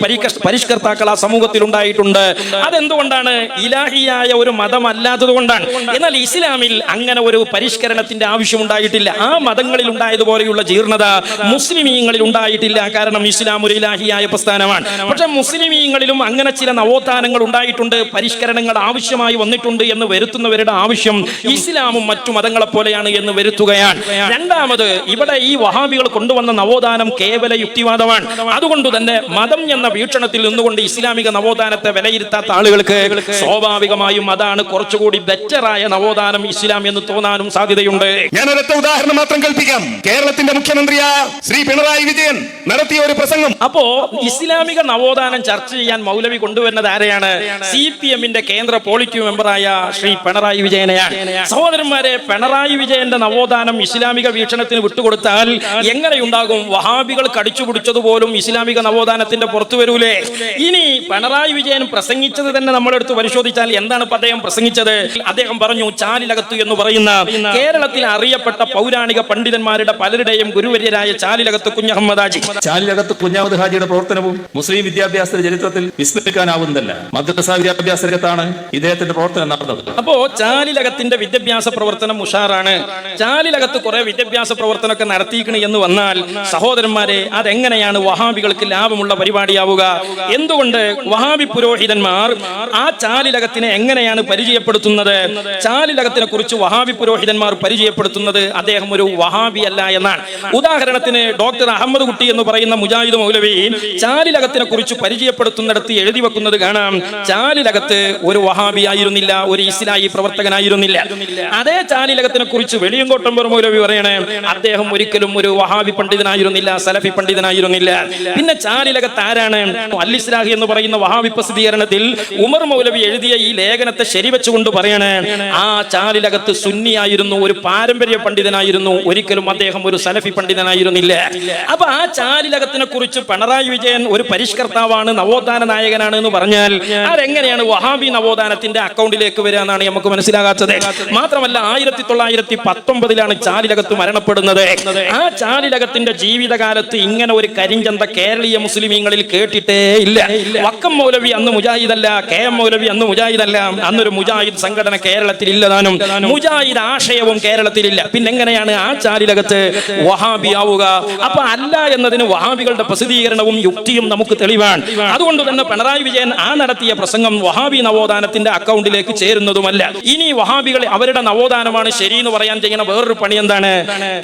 പരിഷ്കർത്താക്കൾ ആ സമൂഹത്തിൽ ഉണ്ടായിട്ടുണ്ട്. അതെന്തുകൊണ്ടാണ്? ഇലാഹിയായ ഒരു മതം അല്ലാത്തത് കൊണ്ടാണ്. എന്നാൽ ഇസ്ലാമിൽ അങ്ങനെ ഒരു പരിഷ്കരണത്തിന്റെ ആവശ്യം ഉണ്ടായിട്ടില്ല. ആ മതങ്ങളിൽ ഉണ്ടായതുപോലെയുള്ള ജീർണത മുസ്ലിമീങ്ങളിൽ ഉണ്ടായിട്ടില്ല. കാരണം ഇസ്ലാം ഒരു ഇലാഹിയായ പ്രസ്ഥാനമാണ്. പക്ഷെ മുസ്ലിമീങ്ങളിലും അങ്ങനെ ചില നവോത്ഥാനങ്ങൾ ഉണ്ടായിട്ടുണ്ട്, പരിഷ്കരണങ്ങൾ ആവശ്യമായി വന്നിട്ടുണ്ട് എന്ന് വരുത്തുന്നവരുടെ ആവശ്യം ഇസ്ലാമും മറ്റു മതങ്ങളെ പോലെയാണ് എന്ന് വരുത്തുകയാണ്. രണ്ടാമത്, ഇവിടെ ഈ വഹാബികൾ കൊണ്ടുവന്ന നവോത്ഥാനം കേവല യുക്തിവാദമാണ്. അതുകൊണ്ട് തന്നെ മതം എന്ന വീക്ഷണത്തിൽ നിന്നുകൊണ്ട് ഇസ്ലാമിക നവോത്ഥാനത്തെ വിലയിരുത്താത്ത ആളുകൾക്ക് സ്വാഭാവികമായും അതാണ് കുറച്ചുകൂടി ബെറ്ററായ നവോത്ഥാനം ഇസ്ലാം എന്ന് തോന്നാനും സാധ്യതയുണ്ട്. ഞാൻ ഒരൊറ്റ ഉദാഹരണം മാത്രം കൽപ്പിക്കാം. കേരളത്തിന്റെ മുഖ്യമന്ത്രിയായ ശ്രീ പിണറായി വിജയൻ നടത്തിയ ഒരു പ്രസംഗം. അപ്പോ ഇസ്ലാമിക നവോത്ഥാനം ചർച്ച ചെയ്യാൻ മൗലവി കൊണ്ടുവരുന്നത് ആരെയാണ്? CPM-ന്റെ കേന്ദ്ര പോളിറ്റ് മെമ്പറായ ശ്രീ പിണറായി വിജയനെയാണ്. സഹോദരന്മാരെ, പിണറായി വിജയന്റെ നവോത്ഥാനം ഇസ്ലാമിക വീക്ഷണത്തിന് വിട്ടുകൊടുത്താൽ എങ്ങനെയുണ്ടാകും? വഹാബികൾ കടിച്ചുപിടിച്ചതുപോലും ഇസ്ലാമിക നവോത്ഥാനത്തിന്റെ പുറത്തു വരൂലേ? ഇനി പിണറായി വിജയൻ പ്രസംഗിച്ചത് തന്നെ നമ്മളെടുത്ത് പരിശോധിച്ചാൽ എന്താണ് അദ്ദേഹം പ്രസംഗിച്ചത്? അദ്ദേഹം പറഞ്ഞു, ചാലിലകത്ത് എന്ന് പറയുന്ന കേരളത്തിൽ അറിയപ്പെട്ട പൗരാണിക പണ്ഡിതന്മാരുടെ പലരുടെയും ഗുരുവര്യരായ ചാലിലകത്ത് കുഞ്ഞഹമ്മദ് ഹാജി. ചാലിലകത്ത് കുഞ്ഞഹമ്മദ് ഹാജിയുടെ പ്രവർത്തനവും മുസ്ലിം വിദ്യാഭ്യാസ ചരിത്രത്തിൽ വിസ്മരിക്കാനാവുന്നതല്ല. മദ്രസ വിദ്യാഭ്യാസ രംഗത്താണ് ഇദ്ദേഹത്തിന്റെ പ്രവർത്തനം നടന്നത്. അപ്പോ ചാലിലകത്തിന്റെ വിദ്യാഭ്യാസ പ്രവർത്തനം ഉഷാറാണ്. ചാലിലകത്ത് കുറെ വിദ്യാഭ്യാസ പ്രവർത്തനമൊക്കെ നടത്തിയിരിക്കണ എന്ന് വന്നാൽ സഹോദരന്മാരെ, അതെങ്ങനെയാണ് വഹാബികൾക്ക് ലാഭമുള്ള പരിപാടിയാവുക? എന്തുകൊണ്ട് വഹാബി പുരോഹിതന്മാർ ആ ചാലിലകത്തിനെ എങ്ങനെയാണ് പരിചയപ്പെടുത്തുന്നത്? ചാലിലകത്തിനെ കുറിച്ച് വഹാബി പുരോഹിതന്മാർ പരിചയപ്പെടുത്തുന്നത് അദ്ദേഹം ഒരു വഹാബി അല്ല എന്നാണ്. ഉദാഹരണത്തിന് ഡോക്ടർ അഹമ്മദ് കുട്ടി എന്ന് പറയുന്ന മുജാഹിദ് മൗലവി ചാലിലകത്തിനെ കുറിച്ച് പരിചയപ്പെടുത്തുന്നിടത്ത് എഴുതി വെക്കുന്നത് കാണാം, ചാലിലകത്ത് ഒരു വഹാബി ആയിരുന്നില്ല, ഒരു ഇസ്ലാഹി പ്രവർത്തകനായിരുന്നില്ല. അതേ ചാലിലകത്തിനെ കുറിച്ച് വെളിയങ്കോട്ടമ്പർ മൗലവി പറയണേ, അദ്ദേഹം ഒരിക്കലും ഒരു വഹാബി പണ്ഡിതനായിരുന്നില്ല, സലഫി പണ്ഡിതനായിരുന്നില്ല. പിന്നെ ചാലിലകത്ത് ആരാണ്? അൽ ഇസ്ലാഹി എന്ന് പറയുന്ന വഹാബി പ്രസിദ്ധീകരണത്തിൽ ഉമർ മൗലവി എഴുതിയ ഈ ലേഖനത്തെ ശരിവെച്ചുകൊണ്ട് പറയണേ, ആ ചാലിലകത്ത് സുന്നിയായിരുന്നു, ഒരു പാരമ്പര്യ പണ്ഡിതനായിരുന്നു, ഒരിക്കലും അദ്ദേഹം ഒരു സലഫി പണ്ഡിതനായിരുന്നില്ല. അപ്പൊ ആ ചാലിലകത്തിനെ കുറിച്ച് പിണറായി വിജയൻ ഒരു പരിഷ്കർത്താവാണ്, നവോത്ഥാന നായകനാണ് എന്ന് പറഞ്ഞാൽ അതെങ്ങനെയാണ് വഹാബി നവോത്ഥാനത്തിന്റെ അക്കൗണ്ടിലേക്ക് വരിക എന്നാണ് നമുക്ക് മനസ്സിലാകാത്തത്. മാത്രമല്ല 1919 ചാലിലകത്ത് മരണപ്പെടുന്നത്. ആ ചാലിലകത്തിന്റെ ജീവിതകാലത്ത് ഇങ്ങനെ ഒരു കരിഞ്ചന്ത കേരളീയ മുസ്ലിമീങ്ങളിൽ കേട്ടിട്ടേ ഇല്ല. വക്കം മൗലവി അന്ന് മുജാഹിദല്ല, KM മൗലവി അന്ന് മുജാഹിദല്ല, അന്നൊരു മുജാഹിദ് സംഘടന കേരളത്തിൽ ഇല്ലതാനും, മുജാഹിദ് ആശയവും കേരളത്തിലില്ല. പിന്നെ എങ്ങനെയാണ് ആ ചാലിലകത്ത് വഹാബി ആവുക? അപ്പൊ അല്ല എന്നതിന് വഹാബികളുടെ പ്രസിദ്ധീകരണവും യുക്തിയും നമുക്ക് തെളിവാണ്. അതുകൊണ്ട് തന്നെ പിണറായി വിജയൻ ആ നടത്തിയ പ്രസംഗം വഹാബി നവോത്ഥാനത്തിന്റെ അക്കൗണ്ടിലേക്ക് ചേരുന്നതുമല്ല. ഇനി വഹാബികൾ അവരുടെ നവോത്ഥാനമാണ് ശരി എന്ന് പറയാൻ ചെയ്യുന്ന വേറൊരു പണി എന്താണ്?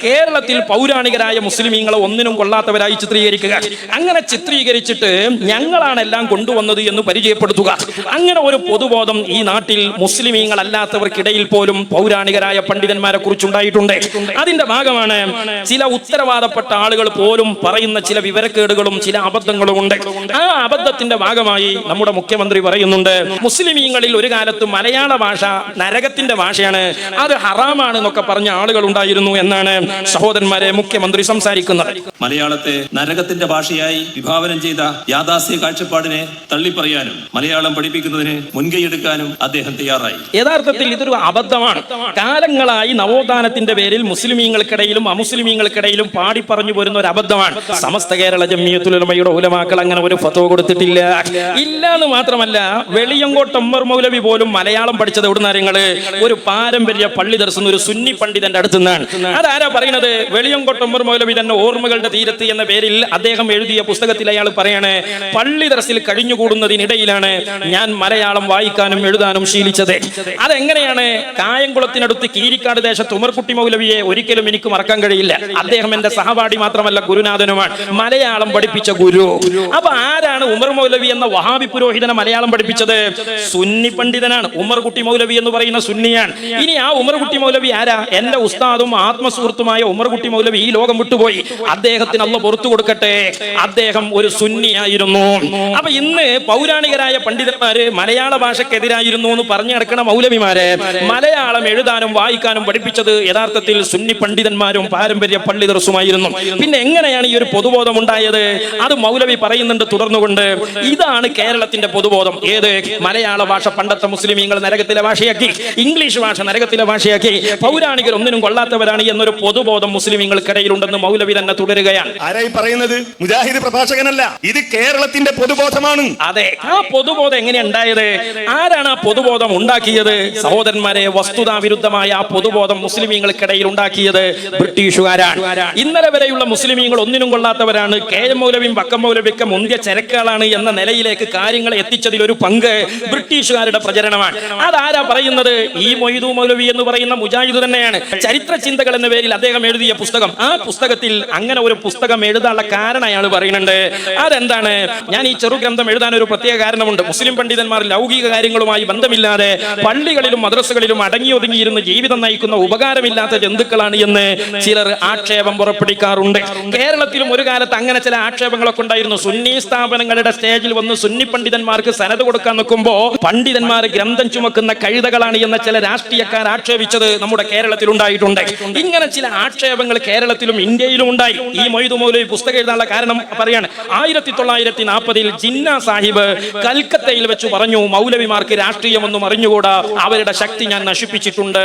കേരളത്തിൽ പൗരാണികരായ മുസ്ലിമീങ്ങളെ ഒന്നിനും കൊള്ളാത്തവരായി ചിത്രീകരിക്കുക. അങ്ങനെ ചിത്രീകരിച്ചിട്ട് ഞങ്ങളാണ് എല്ലാം കൊണ്ടുവന്നത് എന്ന് പരിചയപ്പെടുത്തുക. അങ്ങനെ ഒരു പൊതുബോധം ഈ നാട്ടിൽ മുസ്ലിമീങ്ങളല്ലാത്തവർക്കിടയിൽ പോലും പൗരാണികരായ പണ്ഡിതന്മാരെ കുറിച്ചുണ്ടായിട്ടുണ്ട്. അതിന്റെ ഭാഗമാണ് ചില ഉത്തരവാദപ്പെട്ട ആളുകൾ പോലും പറയുന്ന ചില വിവരക്കേടുകളും ചില അബദ്ധങ്ങളും ഉണ്ട്. ആ അബദ്ധത്തിന്റെ ഭാഗമായി നമ്മുടെ മുഖ്യമന്ത്രി പറയുന്നുണ്ട്, മുസ്ലിമീങ്ങളിൽ ഒരു കാലത്ത് മലയാള ഭാഷ നരകത്തിന്റെ ഭാഷയാണ്, അത് ഹറാമാണ് എന്നൊക്കെ പറഞ്ഞ ആളുകൾ ഉണ്ടായിരുന്നു എന്നാണ് സഹോദരന്മാരെ മുഖ്യമന്ത്രി സംസാരിക്കുന്നത്. മലയാളത്തെ നരകത്തിന്റെ ഭാഷയായി വിഭാവനം ചെയ്ത യാഥാസ്ഥിക കാഴ്ചപ്പാടിനെ തള്ളിപ്പറയാനും മലയാളം പഠിപ്പിക്കുന്നതിന് മുൻകൈയെടുക്കാനും അദ്ദേഹം തയ്യാറായി. യഥാർത്ഥത്തിൽ ഇതൊരു അബദ്ധമാണ്. കാലങ്ങളായി നവോത്ഥാനത്തിന്റെ പേരിൽ മുസ്ലിമീങ്ങൾക്കിടയിലും അമുസ്ലിമീങ്ങൾക്കിടയിലും പാടി പറഞ്ഞു പോരുന്ന ഒരു അബദ്ധമാണ്. സമസ്ത കേരള ജംഇയ്യത്തുൽ ഉലമയുടെ ഉലമാക്കൾ അങ്ങനെ ഒരു ഫത്വ കൊടുത്തിട്ടില്ല. ഇല്ല എന്ന് മാത്രമല്ല, വെളിയങ്കോട്ട് ഉമർ മൗലവി പോലും മലയാളം പഠിച്ചത് എവിടുന്നാ? ഒരു പാരമ്പര്യ പള്ളി ദർശന ഒരു സുന്നി പണ്ഡിതന്റെ അടുത്ത് നിന്നാണ്. അതാരാ പറയുന്നത്? വെളിയങ്കോട്ട് ഉമർ മൗലവി തന്നെ ഓർമ്മകളുടെ തീരത്ത് എന്ന പേരിൽ അദ്ദേഹം എഴുതിയ പുസ്തകത്തിൽ അയാൾ പറയാണ്, പള്ളി ദർസിൽ കഴിഞ്ഞുകൂടുന്നതിനിടയിലാണ് ഞാൻ മലയാളം വായിക്കാനും എഴുതാനും ശീലിച്ചത്. അതെങ്ങനെയാണ്? കായംകുളത്തിനടുത്ത് കീരിക്കാട് ദേശത്ത് ഉമർകുട്ടി മൗലവിയെ ഒരിക്കലും എനിക്ക് മറക്കാൻ കഴിയില്ല. അദ്ദേഹം എന്റെ സഹപാഠി മാത്രമല്ല, ഗുരുനാഥനുമാണ്, മലയാളം പഠിപ്പിച്ച ഗുരു. അപ്പൊ ആരാണ് ഉമർ മൗലവി എന്ന വഹാബി പുരോഹിതനെ മലയാളം പഠിപ്പിച്ചത്? സുന്നി പണ്ഡിതനാണ്. ഉമർകുട്ടി മൗലവി എന്ന് പറയുന്ന സുന്നിയാണ്. ഇനി ആ ഉമർകുട്ടി മൗലവി ആരാ? എന്റെ ഉസ്താദും ആത്മസുഹൃത്തുമായ ഉമർകുട്ടി മൗലവി ഈ ലോകം വിട്ടുപോയി. അദ്ദേഹത്തിന് അല്ലാഹ് പുറത്തു കൊടുക്കട്ടെ, അദ്ദേഹം ഒരു സുന്നിയായിരുന്നു. അപ്പൊ ഇന്ന് പൗരാണികരായ പണ്ഡിതന്മാര് മലയാള ഭാഷക്കെതിരായിരുന്നു എന്ന് പറഞ്ഞു നടക്കുന്ന മൗലവിമാരെ മലയാളം എഴുതാനും വായിക്കാനും പഠിപ്പിച്ചത് യഥാർത്ഥത്തിൽ സുന്നി പണ്ഡിതന്മാരും പാരമ്പര്യ പള്ളി ദർസുമായിരുന്നു. പിന്നെ എങ്ങനെയാണ് ഈ ഒരു പൊതുബോധം ഉണ്ടായത്? അത് മൗലവി പറയുന്നുണ്ട് തുടർന്നുകൊണ്ട്, ഇതാണ് കേരളത്തിന്റെ പൊതുബോധം. ഏത്? മലയാള ഭാഷ പണ്ടത്തെ മുസ്ലിമീങ്ങൾ നരകത്തിലെ ഭാഷയാക്കി, ഇംഗ്ലീഷ് ഭാഷ നരകത്തിലെ ഭാഷയാക്കി, പൗരാണികർ ഒന്നിനും കൊള്ളാത്തവരാണ് എന്നൊരു പൊതുബോധം മുസ്ലിമീങ്ങൾക്കിടയിലുണ്ടെന്ന് മൗലവി തന്നെ തുടരുകയാണ്. ആരായി പറയുന്നത്? മുജാഹിദ് പ്രഭാഷകനല്ല, ഇത് കേരളത്തിന്റെ പൊതുബോധമാണ്. അതെ, ആ പൊതുബോധം എങ്ങനെ ഉണ്ടായത്? ആരാണ് ആ പൊതുബോധം ഉണ്ടാക്കിയത്? സഹോദരന്മാരെ, വസ്തുതാവിരുദ്ധമായ ആ പൊതുബോധം മുസ്ലിമീങ്ങൾക്കിടയിൽ ഉണ്ടാക്കിയത് ബ്രിട്ടീഷുകാരാണ്. ഇന്നലെ വരെയുള്ള മുസ്ലിമീങ്ങൾ ഒന്നിനും കൊള്ളാത്തവരാണ്, കെ എം മൗലവിയും വക്കം മൗലവിയൊക്കെ മുന്തിയ ചരക്കുകളാണ് എന്ന നിലയിലേക്ക് കാര്യങ്ങൾ എത്തിച്ചതിൽ ഒരു പങ്ക് ബ്രിട്ടീഷുകാരുടെ പ്രചരണമാണ്. അതാരാ പറയുന്നത്? ഈ മൊയ്തു മൗലവി എന്ന് പറയുന്ന മുജാഹിദ് തന്നെയാണ്. ചരിത്ര ചിന്തകൾ എന്ന പേരിൽ അദ്ദേഹം എഴുതിയ പുസ്തകം, ആ പുസ്തകത്തിൽ അങ്ങനെ ഒരു പുസ്തകം എഴുതാനുള്ള കാരണം അയാൾ പറയുന്നുണ്ട്. അതെന്താണ്? ഞാൻ ഈ ചെറുഗ്രന്ഥം എഴുതാൻ ഒരു പ്രത്യേക കാരണമുണ്ട്. മുസ്ലിം പണ്ഡിതന്മാർ ലൗകിക കാര്യങ്ങളുമായി ബന്ധമില്ലാതെ പള്ളികളിലും മദ്രസകളിലും അടങ്ങി ഒതുങ്ങിയിരുന്ന് ജീവിതം നയിക്കുന്ന ഉപകാരമില്ലാത്ത ജന്തുക്കളാണ് എന്ന് ചിലർ ആക്ഷേപം പുറപ്പെടുവിക്കാറുണ്ട്. കേരളത്തിലും ഒരു കാലത്ത് അങ്ങനെ ചില ആക്ഷേപങ്ങളൊക്കെ ഉണ്ടായിരുന്നു. സുന്നി സ്ഥാപനങ്ങളുടെ സ്റ്റേജിൽ വന്ന് സുന്നി പണ്ഡിതന്മാർക്ക് സനത് കൊടുക്കാൻ നിൽക്കുമ്പോ പണ്ഡിതന്മാർ ഗ്രന്ഥം ചുമക്കുന്ന കഴുതകളാണ് എന്ന ചില രാഷ്ട്രീയക്കാർ ആക്ഷേപിച്ചത് നമ്മുടെ കേരളത്തിൽ ഉണ്ടായിട്ടുണ്ട്. ഇങ്ങനെ ചില ആക്ഷേപങ്ങൾ കേരളത്തിലും ഇന്ത്യയിലും ഉണ്ടായി. ഈ മൊയ്തു മൗലവി പുസ്തകം എഴുതാനുള്ള കാരണം പറയാണ്. 1940 ജിന്ന സാഹിബ് കൽക്കത്തയിൽ വെച്ച് പറഞ്ഞു, മൗലവിമാർക്ക് രാഷ്ട്രീയമൊന്നും അറിഞ്ഞുകൂടാ, അവരുടെ ശക്തി ഞാൻ നശിപ്പിച്ചിട്ടുണ്ട്.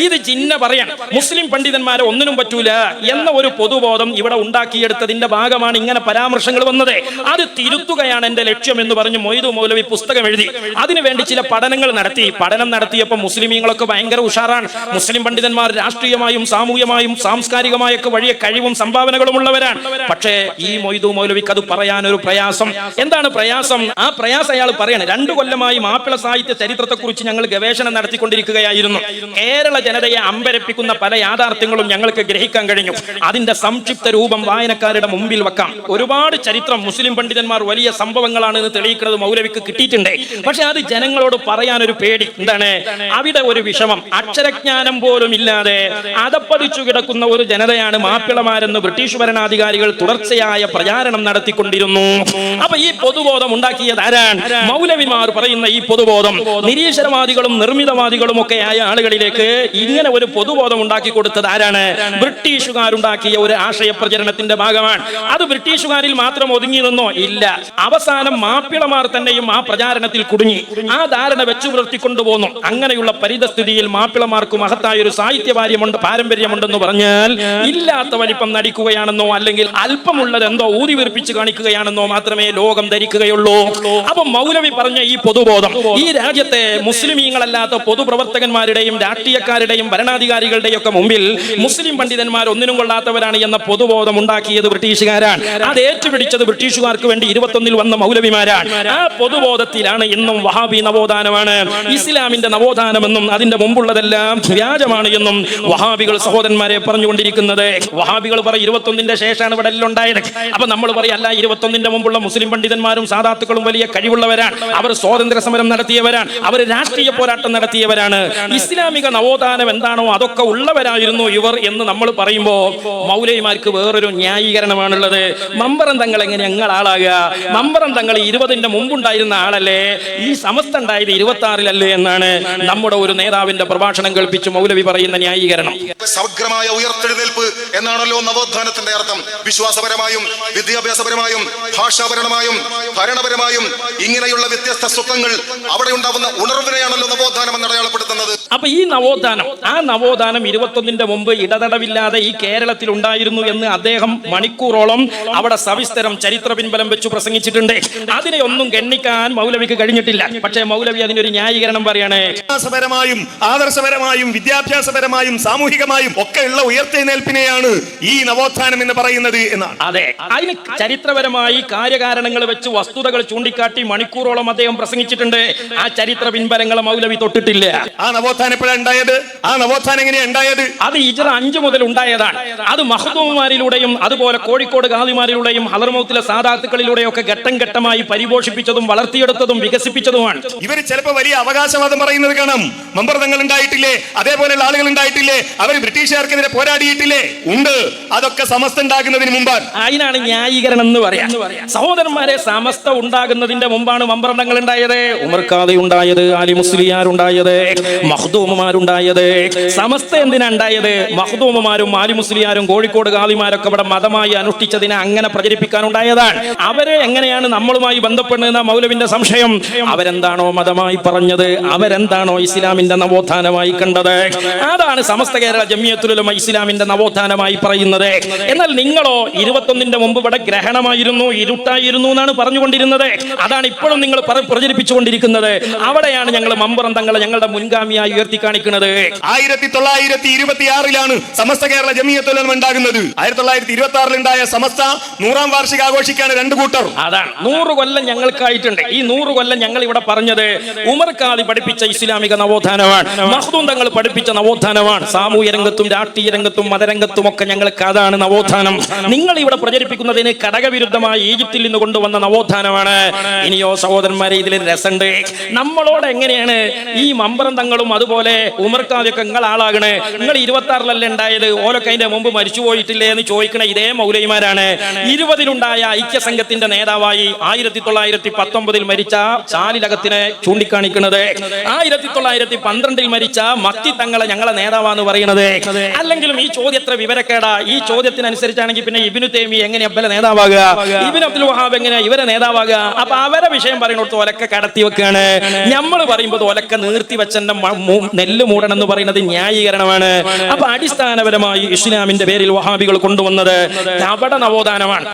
ഇത് ജിന്ന പറയാണ്. മുസ്ലിം പണ്ഡിതന്മാരെ ഒന്നിനും പറ്റൂല എന്ന ഒരു പൊതുബോധം ഇവിടെ ഉണ്ടാക്കിയെടുത്തതിന്റെ ഭാഗമാണ് ഇങ്ങനെ പരാമർശങ്ങൾ വന്നത്. അത് തിരുത്തുകയാണ് എന്റെ ലക്ഷ്യം എന്ന് പറഞ്ഞ് മൊയ്തു മൗലവി പുസ്തകം എഴുതി. അതിനുവേണ്ടി ചില പഠനങ്ങൾ നടത്തി. പഠനം നടത്തിയപ്പോൾ മുസ്ലിമീങ്ങളൊക്കെ ഭയങ്കര ഉഷാറാണ്. മുസ്ലിം പണ്ഡിതന്മാർ രാഷ്ട്രീയമായും സാമൂഹികമായും സാംസ്കാരികമായൊക്കെ വലിയ കഴിവും സംഭാവനകളും ഉള്ളവരാണ്. പക്ഷേ ഈ മൊയ്തു മൗലവിക്ക് അത് പറയാൻ ഒരു പ്രയാസം. എന്താണ് പ്രയാസം? ആ പ്രയാസം അയാൾ പറയാണ്. 2 കൊല്ലമായി മാപ്പിള സാഹിത്യ ചരിത്രത്തെ കുറിച്ച് ഞങ്ങൾ ഗവേഷണം നടത്തിക്കൊണ്ടിരിക്കുകയായിരുന്നു. കേരള ജനതയെ അമ്പരപ്പിക്കുന്ന പല യാഥാർത്ഥ്യങ്ങളും ഞങ്ങൾക്ക് ഗ്രഹിക്കാൻ കഴിഞ്ഞു. അതിന്റെ സംക്ഷിപ്ത രൂപം വായനക്കാരുടെ മുമ്പിൽ വെക്കാം. ഒരുപാട് ചരിത്രം മുസ്ലിം പണ്ഡിതന്മാർ വലിയ സംഭവങ്ങളാണ് എന്ന് തെളിയിക്കുന്നത് മൗലവിക്ക് കിട്ടിയിട്ടുണ്ട്. പക്ഷെ അത് ജനങ്ങളോട് പറയാൻ ഒരു പേടി. എന്താണ്? അവിടെ ഒരു വിഷമം. അക്ഷരജ്ഞാനം പോലും ഇല്ലാതെ അതപ്പതിച്ചു കിടക്കുന്ന ഒരു ജനതയാണ് മാപ്പിളമാരെന്ന് ബ്രിട്ടീഷ് ഭരണാധികാരികൾ തുടർച്ചയായ പ്രചാരണം നടത്തിക്കൊണ്ടിരുന്നു. അപ്പൊ ഈ പൊതുബോധം ഉണ്ടാക്കിയത് ആരാണ്? മൗലവിമാർ പറയുന്ന ഈ പൊതുബോധം നിരീശ്വരവാദികളും നിർമ്മിതവാദികളും ഒക്കെ ആയ ആളുകളിലേക്ക് ഇങ്ങനെ ഒരു പൊതുബോധം ഉണ്ടാക്കി കൊടുത്തത് ആരാണ്? ബ്രിട്ടീഷുകാരുണ്ടാക്കിയ ഒരു ആശയ പ്രചരണത്തിന്റെ ഭാഗമാണ്. അത് ബ്രിട്ടീഷുകാരിൽ മാത്രം ഒതുങ്ങി നിന്നോ? ഇല്ല. അവസാനം മാപ്പിളമാർ തന്നെയും ആ പ്രചാരണത്തിൽ കുടുങ്ങി. ആ ധാരണ വെച്ചു പുലർത്തിക്കൊണ്ടുപോന്നു. അങ്ങനെയുള്ള പരിതസ്ഥിതിയിൽ മാപ്പിളമാർക്ക് മഹത്തായ ഒരു സാഹിത്യപാര്യമുണ്ട്, പാരമ്പര്യമുണ്ടെന്ന് പറഞ്ഞാൽ ഇല്ലാത്ത വലിപ്പം നടിക്കുകയാണെന്നോ അല്ലെങ്കിൽ അല്പമുള്ളതെന്തോ ഊതി വീർപ്പിച്ച് കാണിക്കുകയാണെന്നോ മാത്രമേ ലോകം ധരിക്കുകയുള്ളൂ. അപ്പൊ മൗലവി പറഞ്ഞ ഈ പൊതുബോധം ഈ രാജ്യത്തെ മുസ്ലിമീങ്ങളല്ലാത്ത പൊതുപ്രവർത്തകന്മാരുടെയും രാഷ്ട്രീയക്കാരുടെയും ഭരണാധികാരികളുടെയും ഒക്കെ മുമ്പിൽ മുസ്ലിം പണ്ഡിതന്മാർ ഒന്നിനും കൊള്ളാത്തവരാണ് എന്ന പൊതുബോധം ഉണ്ടാക്കിയത് ബ്രിട്ടീഷുകാരാണ്. അത് ഏറ്റുപിടിച്ചത് ബ്രിട്ടീഷുകാർക്ക് വേണ്ടി 21 വന്ന മൗലവിമാരാണ്. ആ പൊതുബോധത്തിലാണ് ഇന്നും വഹാബി നവോത്ഥാനമാണ് ഇസ്ലാമിന്റെ നവോത്ഥാനമെന്നും അതിന്റെ മുമ്പുള്ളതെല്ലാം വ്യാജമാണ് എന്നും വഹാബികൾ സഹോദരന്മാരെ പറഞ്ഞുകൊണ്ടിരിക്കുന്നത്. വഹാബികൾ പറയും 21ന്റെ ശേഷമാണ് ഇവിടെ എല്ലാം ഉണ്ടായത്. അപ്പൊ നമ്മൾ പറയും അല്ല, 21ന്റെ മുമ്പുള്ള മുസ്ലിം പണ്ഡിതന്മാരും സാദാത്തുക്കളും വലിയ കഴിവുള്ളവരാണ്, അവർ സ്വാതന്ത്ര്യ സമരം നടത്തിയവരാണ്, അവർ രാഷ്ട്രീയ പോരാട്ടം നടത്തിയവരാണ്, ഇസ്ലാമിക നവോത്ഥാനം എന്താണോ അതൊക്കെ ഉള്ളവരായിരുന്നു ഇവർ എന്ന് നമ്മൾ പറയുമ്പോ മൗലവിമാർക്ക് വേറൊരു ന്യായീകരണമാണുള്ളത്. മമ്പറം തങ്ങൾ എങ്ങനെ ഞങ്ങൾ ആളാകുക? മമ്പറം തങ്ങൾ 20ന്റെ മുമ്പുണ്ടായിരുന്ന ആളല്ലേ, ഈ സമസ്ത ഉണ്ടായത് 26-ലല്ലേ എന്നാണ് നമ്മുടെ ഒരു നേതാവിന്റെ പ്രഭാഷണം കേൾപ്പിച്ച് മൗലവി പറയുന്ന ന്യായീകരണം. സമഗ്രമായ ഉയർത്തെഴുന്നേൽപ്പ് എന്നാണല്ലോ നവോത്ഥാനത്തിന്റെ അർത്ഥം. വിശ്വാസപരമായും വിദ്യാഭ്യാസപരമായും ഭാഷാപരമായും ഭരണപരമായും ഇങ്ങനെയുള്ള വ്യത്യസ്ത സ്വത്വങ്ങൾ അവിടെ ഉണ്ടാവുന്ന ഉണർവിനെയാണല്ലോ നവോത്ഥാനം എന്ന് അടയാളപ്പെടുത്തുന്നത്. അപ്പൊ ഈ നവോത്ഥാനം, ആ നവോത്ഥാനം 21ന്റെ മുമ്പ് ഇടതടവില്ലാതെ ഈ കേരളത്തിൽ ഉണ്ടായിരുന്നു എന്ന് അദ്ദേഹം മണിക്കൂറോളം അവിടെ സവിസ്തരം ചരിത്ര പിൻബലം വെച്ച് പ്രസംഗിച്ചിട്ടുണ്ട്. അതിനെ ഒന്നും ഗണ്ണിക്കാൻ മൗലവിക്ക് കഴിഞ്ഞിട്ടില്ല. പക്ഷേ മൗലവി അതിനൊരു ന്യായീകരണം പറയാണ്. വിശ്വാസപരമായും ആദർശപരമായും വിദ്യാഭ്യാസപരമായും സാമൂഹികമായും ഒക്കെയുള്ള ഉയർത്തെഴുന്നേൽപ്പിനെയാണ് ഈ നവോത്ഥാനം എന്ന് പറയുന്നത് എന്നാണ്. അതെ, അതിന് ചരിത്രപരമായി കാര്യകാരണങ്ങൾ വെച്ച് വസ്തുതകൾ ചൂണ്ടിക്കാട്ടി മണിക്കൂറോളം അദ്ദേഹം പ്രസംഗിച്ചിട്ടുണ്ട്. ആ ചരിത്ര പിൻബലങ്ങൾ മൗലവി തൊട്ടിട്ടില്ല. ആ നവോത്ഥാനം എപ്പോഴാണ് ഉണ്ടായത്? ആ നവോത്ഥാനം എങ്ങനെയാണ് ഉണ്ടായത്? അത് ഹിജ്റ 5 മുതൽ ഉണ്ടായതാണ്. അത് മഖ്ദൂമുമാരിലൂടെയും അതുപോലെ കോഴിക്കോട് ഖാദിമാരിലൂടെയും ഹദർമൗത്തിലെ സാദാത്തുക്കളിലൂടെയും ഒക്കെ ഘട്ടം ഘട്ടമായി പരിപോഷിപ്പിച്ചതും വളർത്തിയെടുത്തതും വികസിപ്പിച്ചതുമാണ്. ഇവർ ചിലപ്പോൾ വലിയ അവകാശവാദം പറയുന്നത് കാണാം. മമ്പർതങ്ങൾ ഉണ്ടായിട്ടില്ലേ, അതേപോലെയുള്ള ആളുകൾ ഉണ്ടായിട്ടില്ലേ, അവർ ബ്രിട്ടീഷുകാർക്കെതിരെ പോരാടിയിട്ടില്ലേ? ഉണ്ട്. അതൊക്കെ സമസ്ത ഉണ്ടാകുന്നതിന് മുമ്പാണ്. അതിനാണ് ന്യായീകരണം എന്ന് പറയാം. സഹോദരന്മാരെ, സമസ്ത ഉണ്ടാകുന്നതിന്റെ മുമ്പാണ് മമ്പർതങ്ങൾ ഉണ്ടായത്, ഉമർ ഖാദി ഉണ്ടായത്, അലി മുസ്ലിയാർ ഉണ്ടായത്, മഖ്ദൂമുമാരുണ്ടായത്. സമസ്ത എന്തിനാ ഉണ്ടായത്? മഖ്ദൂമുമാരും അലി മുസ്ലിയാരും കോഴിക്കോട് ഖാദിമാരൊക്കെ ഇവിടെ മതമായി അനുഷ്ഠിച്ചതിനെ അങ്ങനെ പ്രചരിപ്പിക്കാൻ ചോദിക്കാനുണ്ടായതാണ്. അവരെ എങ്ങനെയാണ് നമ്മളുമായി ബന്ധപ്പെടുന്ന മൗലവിന്റെ സംശയം. അവരെന്താണോ മതമായി പറഞ്ഞത്, അവരെന്താണോ ഇസ്ലാമിന്റെ നവോത്ഥാനമായി കണ്ടത്, അതാണ് സമസ്ത കേരള ജംഇയ്യത്തുൽ ഉലമ ഇസ്ലാമിന്റെ നവോത്ഥാനമായി പറയുന്നത്. എന്നാൽ നിങ്ങളോ 21-ന്റെ മുമ്പ് ഇവിടെ ഗ്രഹണമായിരുന്നു, ഇരുട്ടായിരുന്നു എന്നാണ് പറഞ്ഞുകൊണ്ടിരുന്നത്. അതാണ് ഇപ്പോഴും നിങ്ങൾ പ്രചരിപ്പിച്ചുകൊണ്ടിരിക്കുന്നത്. അവിടെയാണ് ഞങ്ങൾ മമ്പുറം തങ്ങളെ ഞങ്ങളുടെ മുൻഗാമിയായി ഉയർത്തി കാണിക്കുന്നത്. 1926 സമസ്ത കേരള ജംഇയ്യത്തുൽ ഉലമ ഉണ്ടാകുന്നത്. 1926 ഉണ്ടായ സമസ്ത 100ാം വാർഷികം ആഘോഷിക്കാണ് രണ്ട് കൂട്ടർ. അതാണ് 100 കൊല്ലം ഞങ്ങൾക്കായിട്ടുണ്ട്. ഈ 100 കൊല്ലം ഞങ്ങൾ ഇവിടെ പറഞ്ഞത് ഉമർ ഖാദി പഠിപ്പിച്ച ഇസ്ലാമിക നവോത്ഥാനമാണ്, മഖ്ദൂം തങ്ങൾ പഠിപ്പിച്ച നവോത്ഥാനമാണ്. സാമൂഹ്യ രംഗത്തും രാഷ്ട്രീയ രംഗത്തും മതരംഗത്തും ഒക്കെ ഞങ്ങൾക്ക് അതാണ് നവോത്ഥാനം. നിങ്ങൾ ഇവിടെ പ്രചരിപ്പിക്കുന്നതിന് ഘടകവിരുദ്ധമായി ഈജിപ്തിൽ നിന്ന് കൊണ്ടുവന്ന നവോത്ഥാനമാണ്. ഇനിയോ സഹോദരന്മാരെ, ഇതിൽ രസമുണ്ട്. നമ്മളോട് എങ്ങനെയാണ് ഈ മമ്പറം തങ്ങളും അതുപോലെ ഉമർ ഖാദിയൊക്കെ നിങ്ങൾ ആളാകണേ? നിങ്ങൾ 26-ലല്ലേ ഉണ്ടായത്, ഓലൊക്കെ അതിന്റെ മുമ്പ് മരിച്ചു പോയിട്ടില്ലേ എന്ന് ചോദിക്കണ ഇതേ മൗലവിമാരാണ് 20-ലുണ്ടായ ഐക്യസംഘത്തിന്റെ നേതാവായി 1919 മരിച്ച ചാലിലകത്തിനെ ചൂണ്ടിക്കാണിക്കുന്നത്, 1912 മരിച്ച മക്തി തങ്ങളെ ഞങ്ങളെ നേതാവാന്ന് പറയുന്നത്. അല്ലെങ്കിലും ഈ ചോദ്യം എത്ര വിവരക്കേടാ. ഈ ചോദ്യത്തിനനുസരിച്ചാണെങ്കിൽ പിന്നെ ഇബ്നു തൈമിയ്യ എങ്ങനെ അബ്ബല നേതാവാകുക, ഇബ്നു അബ്ദുൽ വഹാബ് എങ്ങനെ ഇവരെ നേതാവാകുക? അപ്പൊ അവരെ വിഷയം പറയുന്നിടത്ത് ഒലക്ക കടത്തി വെക്കാണ്. നമ്മൾ പറയുമ്പോൾ ഒലക്ക നീർത്തി വെച്ചെന്റെ നെല്ല് മൂടണം എന്ന് പറയുന്നത് ന്യായീകരണമാണ്. അപ്പൊ അടിസ്ഥാനപരമായി ഇസ്ലാമിന്റെ പേരിൽ വഹാബികൾ കൊണ്ടുവന്നത് കപട നവോത്ഥാനമാണ്.